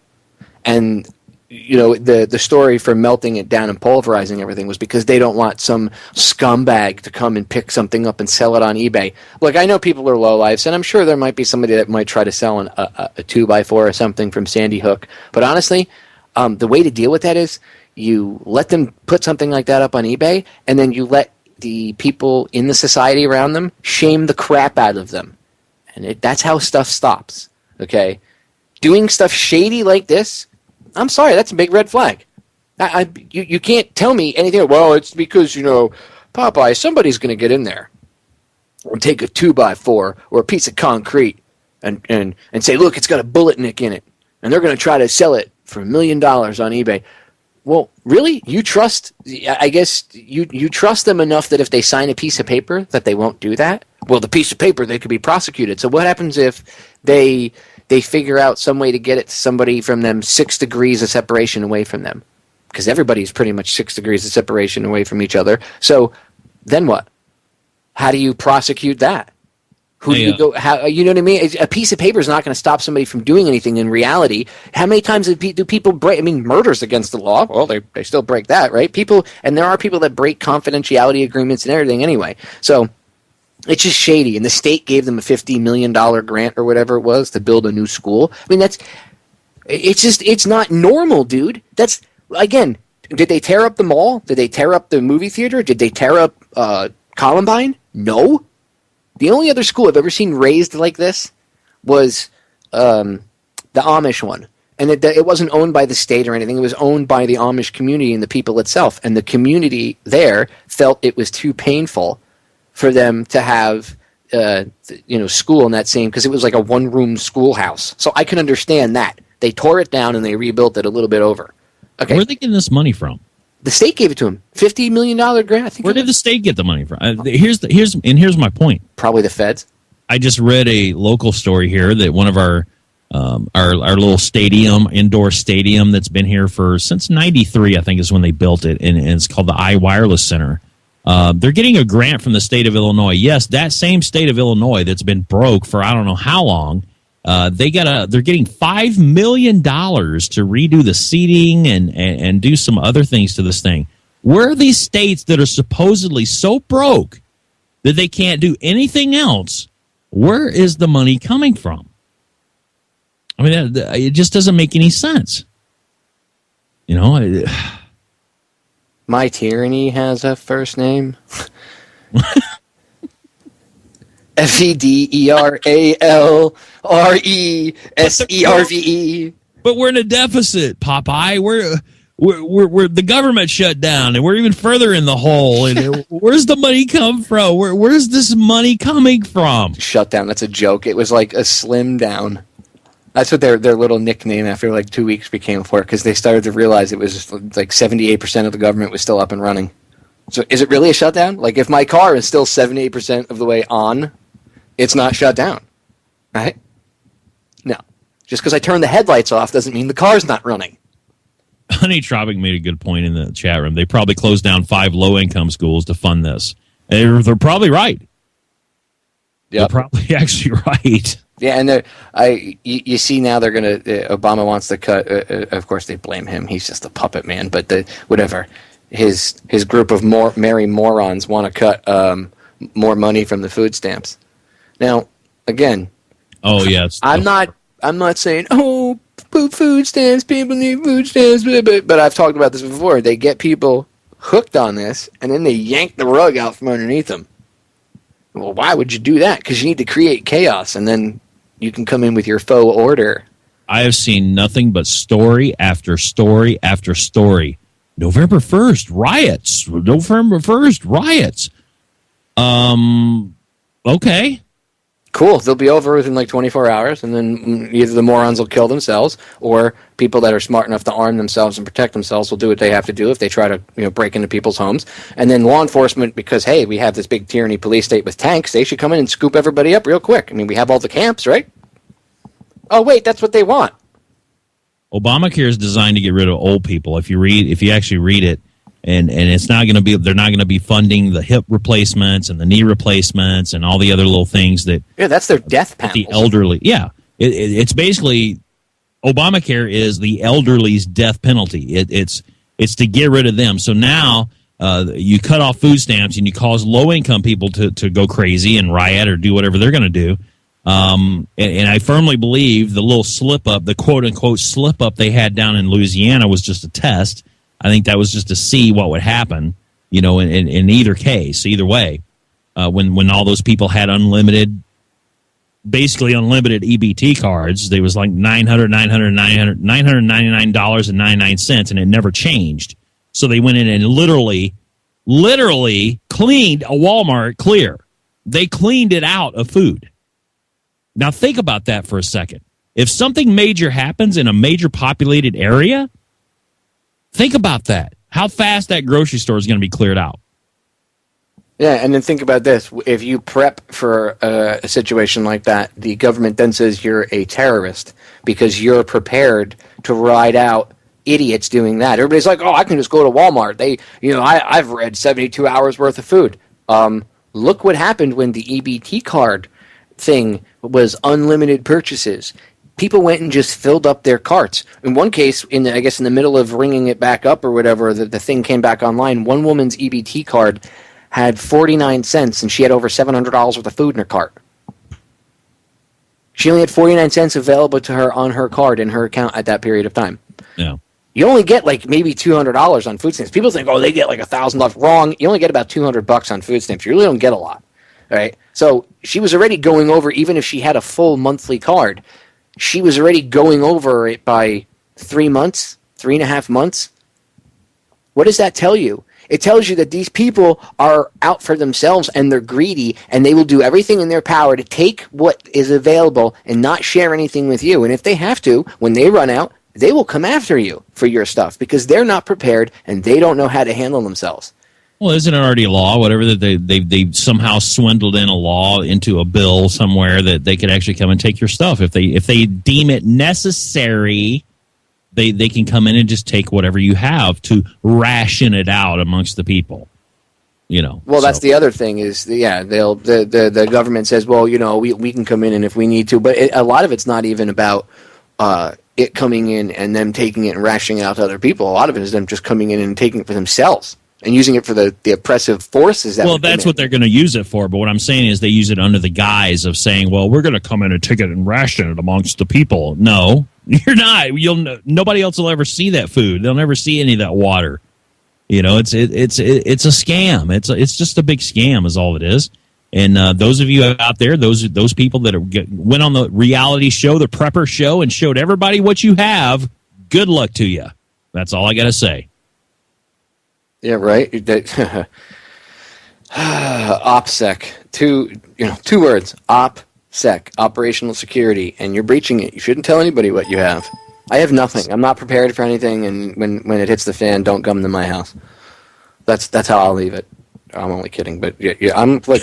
And the story for melting it down and pulverizing everything was because they don't want some scumbag to come and pick something up and sell it on eBay. Look, I know people are lowlifes, and I'm sure there might be somebody that might try to sell a 2x4 or something from Sandy Hook. But honestly, the way to deal with that is you let them put something like that up on eBay, and then you let the people in the society around them shame the crap out of them. And that's how stuff stops, okay? Doing stuff shady like this, I'm sorry, that's a big red flag. You can't tell me anything. Well, it's because, Popeye, somebody's going to get in there and take a 2x4 or a piece of concrete and say, look, it's got a bullet nick in it. And they're going to try to sell it for $1 million on eBay. Well, really? You trust, I guess, you trust them enough that if they sign a piece of paper that they won't do that? Well, the piece of paper, they could be prosecuted. So what happens if they figure out some way to get it to somebody from them 6 degrees of separation away from them? Because everybody's pretty much 6 degrees of separation away from each other. So then what? How do you prosecute that? Who do you go? How, you know what I mean? A piece of paper is not going to stop somebody from doing anything in reality. How many times do people break? I mean, murder's against the law. Well, they still break that, right? And there are people that break confidentiality agreements and everything anyway. So it's just shady. And the state gave them a $50 million grant or whatever it was to build a new school. I mean, it's not normal, dude. That's, again, did they tear up the mall? Did they tear up the movie theater? Did they tear up Columbine? No. The only other school I've ever seen raised like this was the Amish one. And it wasn't owned by the state or anything. It was owned by the Amish community and the people itself. And the community there felt it was too painful for them to have school in that same, because it was like a one-room schoolhouse. So I can understand that. They tore it down and they rebuilt it a little bit over. Okay. Where are they getting this money from? The state gave it to him. $50 million grant. I think. Where did the state get the money from? Here's my point. Probably the feds. I just read a local story here that one of our little indoor stadium that's been here since '93, I think is when they built it, and it's called the iWireless Center. They're getting a grant from the state of Illinois. Yes, that same state of Illinois that's been broke for I don't know how long. They're getting $5 million to redo the seating and do some other things to this thing. Where are these states that are supposedly so broke that they can't do anything else? Where is the money coming from? I mean, it just doesn't make any sense. My tyranny has a first name. FEDERALRESERVE. But we're in a deficit, Popeye. We're the government shut down, and we're even further in the hole. And where's the money come from? Where's this money coming from? Shut down. That's a joke. It was like a slim down. That's what their little nickname after like 2 weeks became for, because they started to realize it was like 78% of the government was still up and running. So is it really a shutdown? Like if my car is still 78% of the way on, it's not shut down, right? No. Just because I turn the headlights off doesn't mean the car's not running. Honey Tropic made a good point in the chat room. They probably closed down 5 low-income schools to fund this. They're probably right. Yep. They're probably actually right. Yeah, and you see now they're going to, Obama wants to cut, of course they blame him, he's just a puppet man, but whatever. his group of merry morons want to cut more money from the food stamps. Now, again, I'm not saying food stamps, people need food stamps, but I've talked about this before. They get people hooked on this, and then they yank the rug out from underneath them. Well, why would you do that? Because you need to create chaos, and then you can come in with your faux order. I have seen nothing but story after story after story. November 1st, riots. November 1st, riots. Okay. Cool. They'll be over within like 24 hours, and then either the morons will kill themselves, or people that are smart enough to arm themselves and protect themselves will do what they have to do if they try to break into people's homes. And then law enforcement, because, hey, we have this big tyranny police state with tanks, they should come in and scoop everybody up real quick. I mean, we have all the camps, right? Oh, wait, that's what they want. Obamacare is designed to get rid of old people. If you actually read it, and it's not going to be, they're not going to be funding the hip replacements and the knee replacements and all the other little things that. Yeah, that's their death penalty. The elderly, yeah, it's basically Obamacare is the elderly's death penalty. It's to get rid of them. So now you cut off food stamps and you cause low income people to go crazy and riot or do whatever they're going to do. And I firmly believe the little slip up, the quote unquote slip up they had down in Louisiana was just a test. I think that was just to see what would happen, in either case, either way, when all those people had basically unlimited EBT cards. They was like $999.99, and it never changed. So they went in and literally cleaned a Walmart clear. They cleaned it out of food. Now think about that for a second. If something major happens in a major populated area, think about that. How fast that grocery store is going to be cleared out. Yeah, and then think about this. If you prep for a situation like that, the government then says you're a terrorist because you're prepared to ride out idiots doing that. Everybody's like, oh, I can just go to Walmart. I've read 72 hours worth of food. Look what happened when the EBT card thing was unlimited purchases. People went and just filled up their carts. In one case, in the middle of ringing it back up or whatever, the thing came back online. One woman's EBT card had 49 cents, and she had over $700 worth of food in her cart. She only had 49 cents available to her on her card in her account at that period of time. Yeah. You only get like maybe $200 on food stamps. People think, oh, they get like $1,000. Wrong. You only get about $200 on food stamps. You really don't get a lot. All right. So she was already going over, even if she had a full monthly card, she was already going over it by 3 months, 3.5 months. What does that tell you? It tells you that these people are out for themselves and they're greedy and they will do everything in their power to take what is available and not share anything with you. And if they have to, when they run out, they will come after you for your stuff because they're not prepared and they don't know how to handle themselves. Well, isn't it already a law? Whatever that they somehow swindled in a law into a bill somewhere that they could actually come and take your stuff if they deem it necessary. They can come in and just take whatever you have to ration it out amongst the people. Well, that's the other thing is the government says, well, we can come in and if we need to, but a lot of it's not even about it coming in and them taking it and rationing it out to other people. A lot of it is them just coming in and taking it for themselves. And using it for the oppressive forces. That's what they're going to use it for. But what I'm saying is they use it under the guise of saying, well, we're going to come in and take it and ration it amongst the people. No, you're not. Nobody else will ever see that food. They'll never see any of that water. It's a scam. It's just a big scam is all it is. And those of you out there, those people that went on the reality show, the Prepper Show, and showed everybody what you have, good luck to you. That's all I got to say. Yeah, right. OPSEC. Two words. OPSEC. Operational security. And you're breaching it. You shouldn't tell anybody what you have. I have nothing. I'm not prepared for anything. And when it hits the fan, don't come to my house. That's how I'll leave it. I'm only kidding, but yeah, I'm like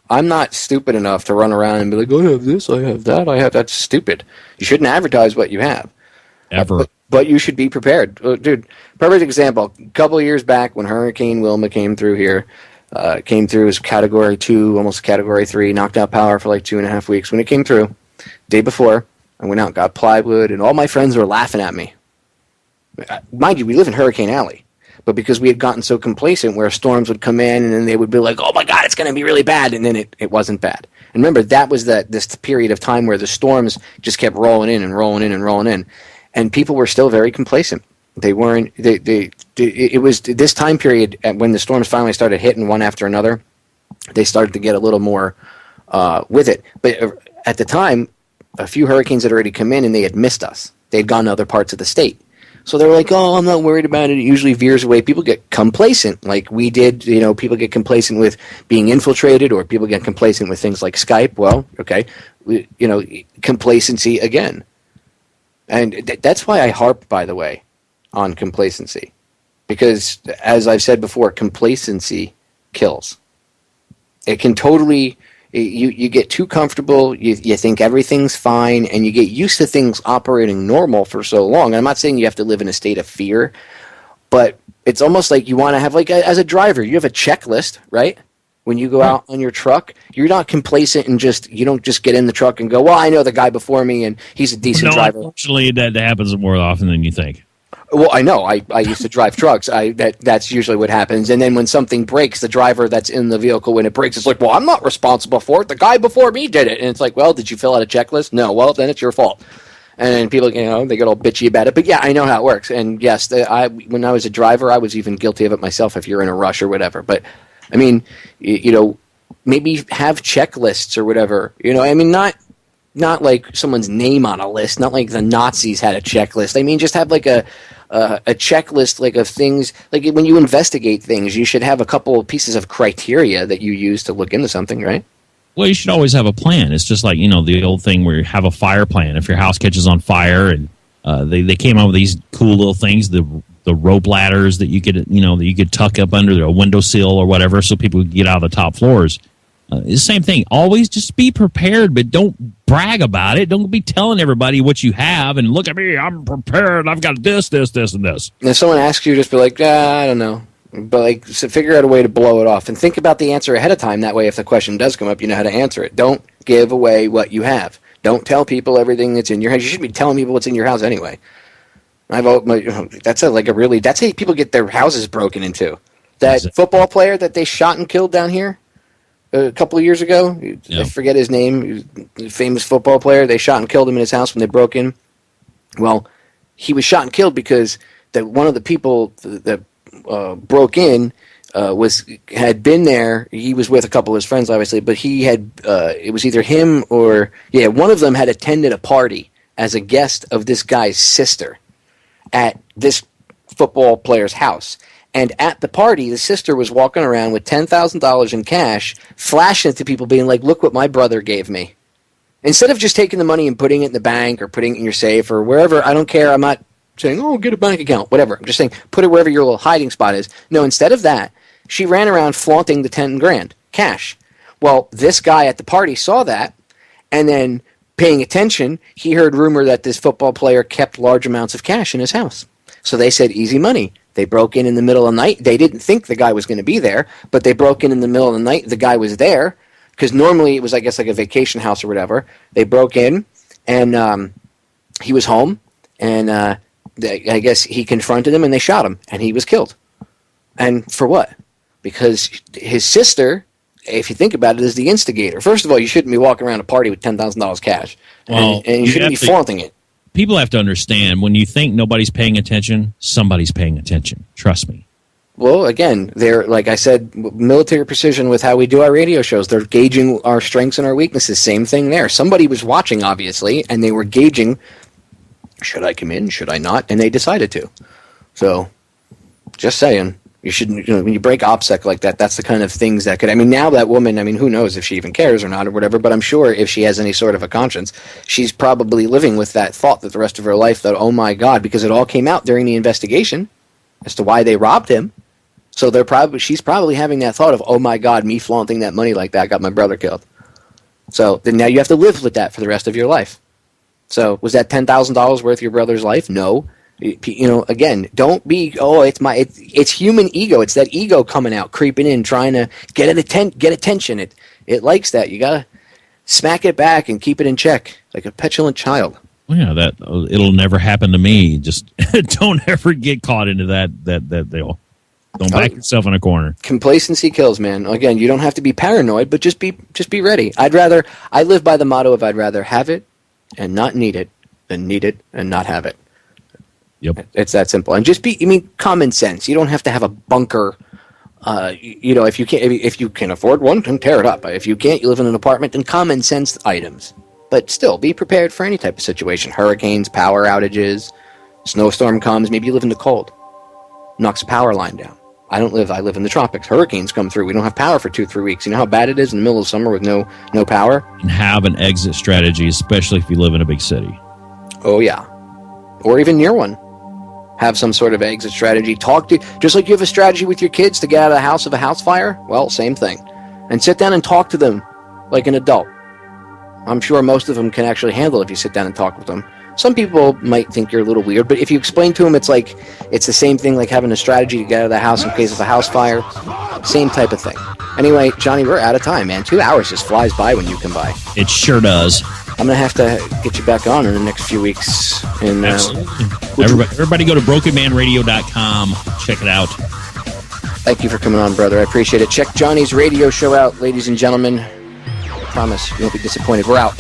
I'm not stupid enough to run around and be like, I have this, I have that, I have that's stupid. You shouldn't advertise what you have. Ever. But you should be prepared. Dude, perfect example. A couple of years back when Hurricane Wilma came through here, came through as Category 2, almost Category 3, knocked out power for like 2.5 weeks. When it came through, day before, I went out, got plywood, and all my friends were laughing at me. Mind you, we live in Hurricane Alley. but because we had gotten so complacent where storms would come in and then they would be like, oh my God, it's going to be really bad. And then it wasn't bad. And remember, that was this period of time where the storms just kept rolling in and rolling in and rolling in. And people were still very complacent. They weren't, it was this time period when the storms finally started hitting one after another, they started to get a little more with it. But at the time, a few hurricanes had already come in and they had missed us. They'd gone to other parts of the state. So they were like, oh, I'm not worried about it. It usually veers away. People get complacent like we did. People get complacent with being infiltrated, or people get complacent with things like Skype. Well, okay, complacency again. And that's why I harp, by the way, on complacency. Because, as I've said before, complacency kills. It can totally... You get too comfortable, you think everything's fine, and you get used to things operating normal for so long. And I'm not saying you have to live in a state of fear, but it's almost like you want to have, like, as a driver, you have a checklist, right? When you go out on your truck, you're not complacent and you don't just get in the truck and go, well, I know the guy before me and he's a decent driver. Unfortunately, that happens more often than you think. Well, I know. I used to drive trucks. That's usually what happens. And then when something breaks, the driver that's in the vehicle, when it breaks, it's like, well, I'm not responsible for it. The guy before me did it. And it's like, well, did you fill out a checklist? No. Well, then it's your fault. And then people, they get all bitchy about it. But yeah, I know how it works. And yes, when I was a driver, I was even guilty of it myself if you're in a rush or whatever. But, I mean, maybe have checklists or whatever. I mean, not like someone's name on a list, not like the Nazis had a checklist. I mean, just have like a checklist, like, of things. Like when you investigate things, you should have a couple of pieces of criteria that you use to look into something, right? Well, you should always have a plan. It's just like, the old thing where you have a fire plan. If your house catches on fire, and they came up with these cool little things, the rope ladders that you could tuck up under a windowsill or whatever, so people could get out of the top floors. It's the same thing. Always just be prepared, but don't brag about it. Don't be telling everybody what you have and look at me, I'm prepared. I've got this, and this. And if someone asks you, just be like, I don't know. But so figure out a way to blow it off and think about the answer ahead of time. That way, if the question does come up, you know how to answer it. Don't give away what you have. Don't tell people everything that's in your house. You should be telling people what's in your house anyway. That's how people get their houses broken into. That football player that they shot and killed down here a couple of years ago, I forget his name, he was a famous football player. They shot and killed him in his house when they broke in. Well, he was shot and killed because one of the people that broke in had been there. He was with a couple of his friends, obviously, but he had it was either him or one of them had attended a party as a guest of this guy's sister at this football player's house. And at the party, the sister was walking around with $10,000 in cash, flashing it to people, being like, look what my brother gave me. Instead of just taking the money and putting it in the bank or putting it in your safe or wherever, I don't care, I'm not saying, oh, get a bank account, whatever. I'm just saying, put it wherever your little hiding spot is. No, instead of that, she ran around flaunting the 10 grand, cash. Well, this guy at the party saw that, and then paying attention, he heard rumor that this football player kept large amounts of cash in his house. So they said, easy money. They broke in the middle of the night. They didn't think the guy was going to be there, but they broke in the middle of the night. The guy was there because normally it was, I guess, like a vacation house or whatever. They broke in, and he was home, and I guess he confronted him, and they shot him, and he was killed. And for what? Because his sister, if you think about it, is the instigator. First of all, you shouldn't be walking around a party with $10,000 cash, and you shouldn't be flaunting it. People have to understand, when you think nobody's paying attention, somebody's paying attention. Trust me. Well, again, they're, like I said, military precision with how we do our radio shows. They're gauging our strengths and our weaknesses. Same thing there. Somebody was watching, obviously, and they were gauging, should I come in, should I not? And they decided to. So, just saying. You shouldn't, when you break OPSEC like that, that's the kind of things that could, now that woman, who knows if she even cares or not or whatever, but I'm sure if she has any sort of a conscience, she's probably living with that thought that the rest of her life that, oh my God, because it all came out during the investigation as to why they robbed him. So she's probably having that thought of, oh my God, me flaunting that money like that got my brother killed. So then now you have to live with that for the rest of your life. So was that $10,000 worth your brother's life? No. Again, don't be, it's human ego. It's that ego coming out, creeping in, trying to get attention. It likes that. You got to smack it back and keep it in check like a petulant child. Well, yeah, it'll never happen to me. Just don't ever get caught into that deal. Don't back yourself in a corner. Complacency kills, man. Again, you don't have to be paranoid, but just be ready. I live by the motto of I'd rather have it and not need it than need it and not have it. Yep. It's that simple. And just common sense. You don't have to have a bunker. If you can afford one, then tear it up. If you can't, you live in an apartment, then common sense items. But still, be prepared for any type of situation. Hurricanes, power outages, snowstorm comes, maybe you live in the cold. Knocks a power line down. I live in the tropics. Hurricanes come through. We don't have power for 2-3 weeks. You know how bad it is in the middle of summer with no power? And have an exit strategy, especially if you live in a big city. Oh, yeah. Or even near one. Have some sort of exit strategy. Just like you have a strategy with your kids to get out of the house of a house fire. Well, same thing. And sit down and talk to them like an adult. I'm sure most of them can actually handle it if you sit down and talk with them. Some people might think you're a little weird, but if you explain to them it's the same thing like having a strategy to get out of the house in case of a house fire. Same type of thing. Anyway, Johnny, we're out of time, man. 2 hours just flies by when you come by. It sure does. I'm going to have to get you back on in the next few weeks. And Everybody go to brokenmanradio.com. Check it out. Thank you for coming on, brother. I appreciate it. Check Johnny's radio show out, ladies and gentlemen. I promise you won't be disappointed. We're out.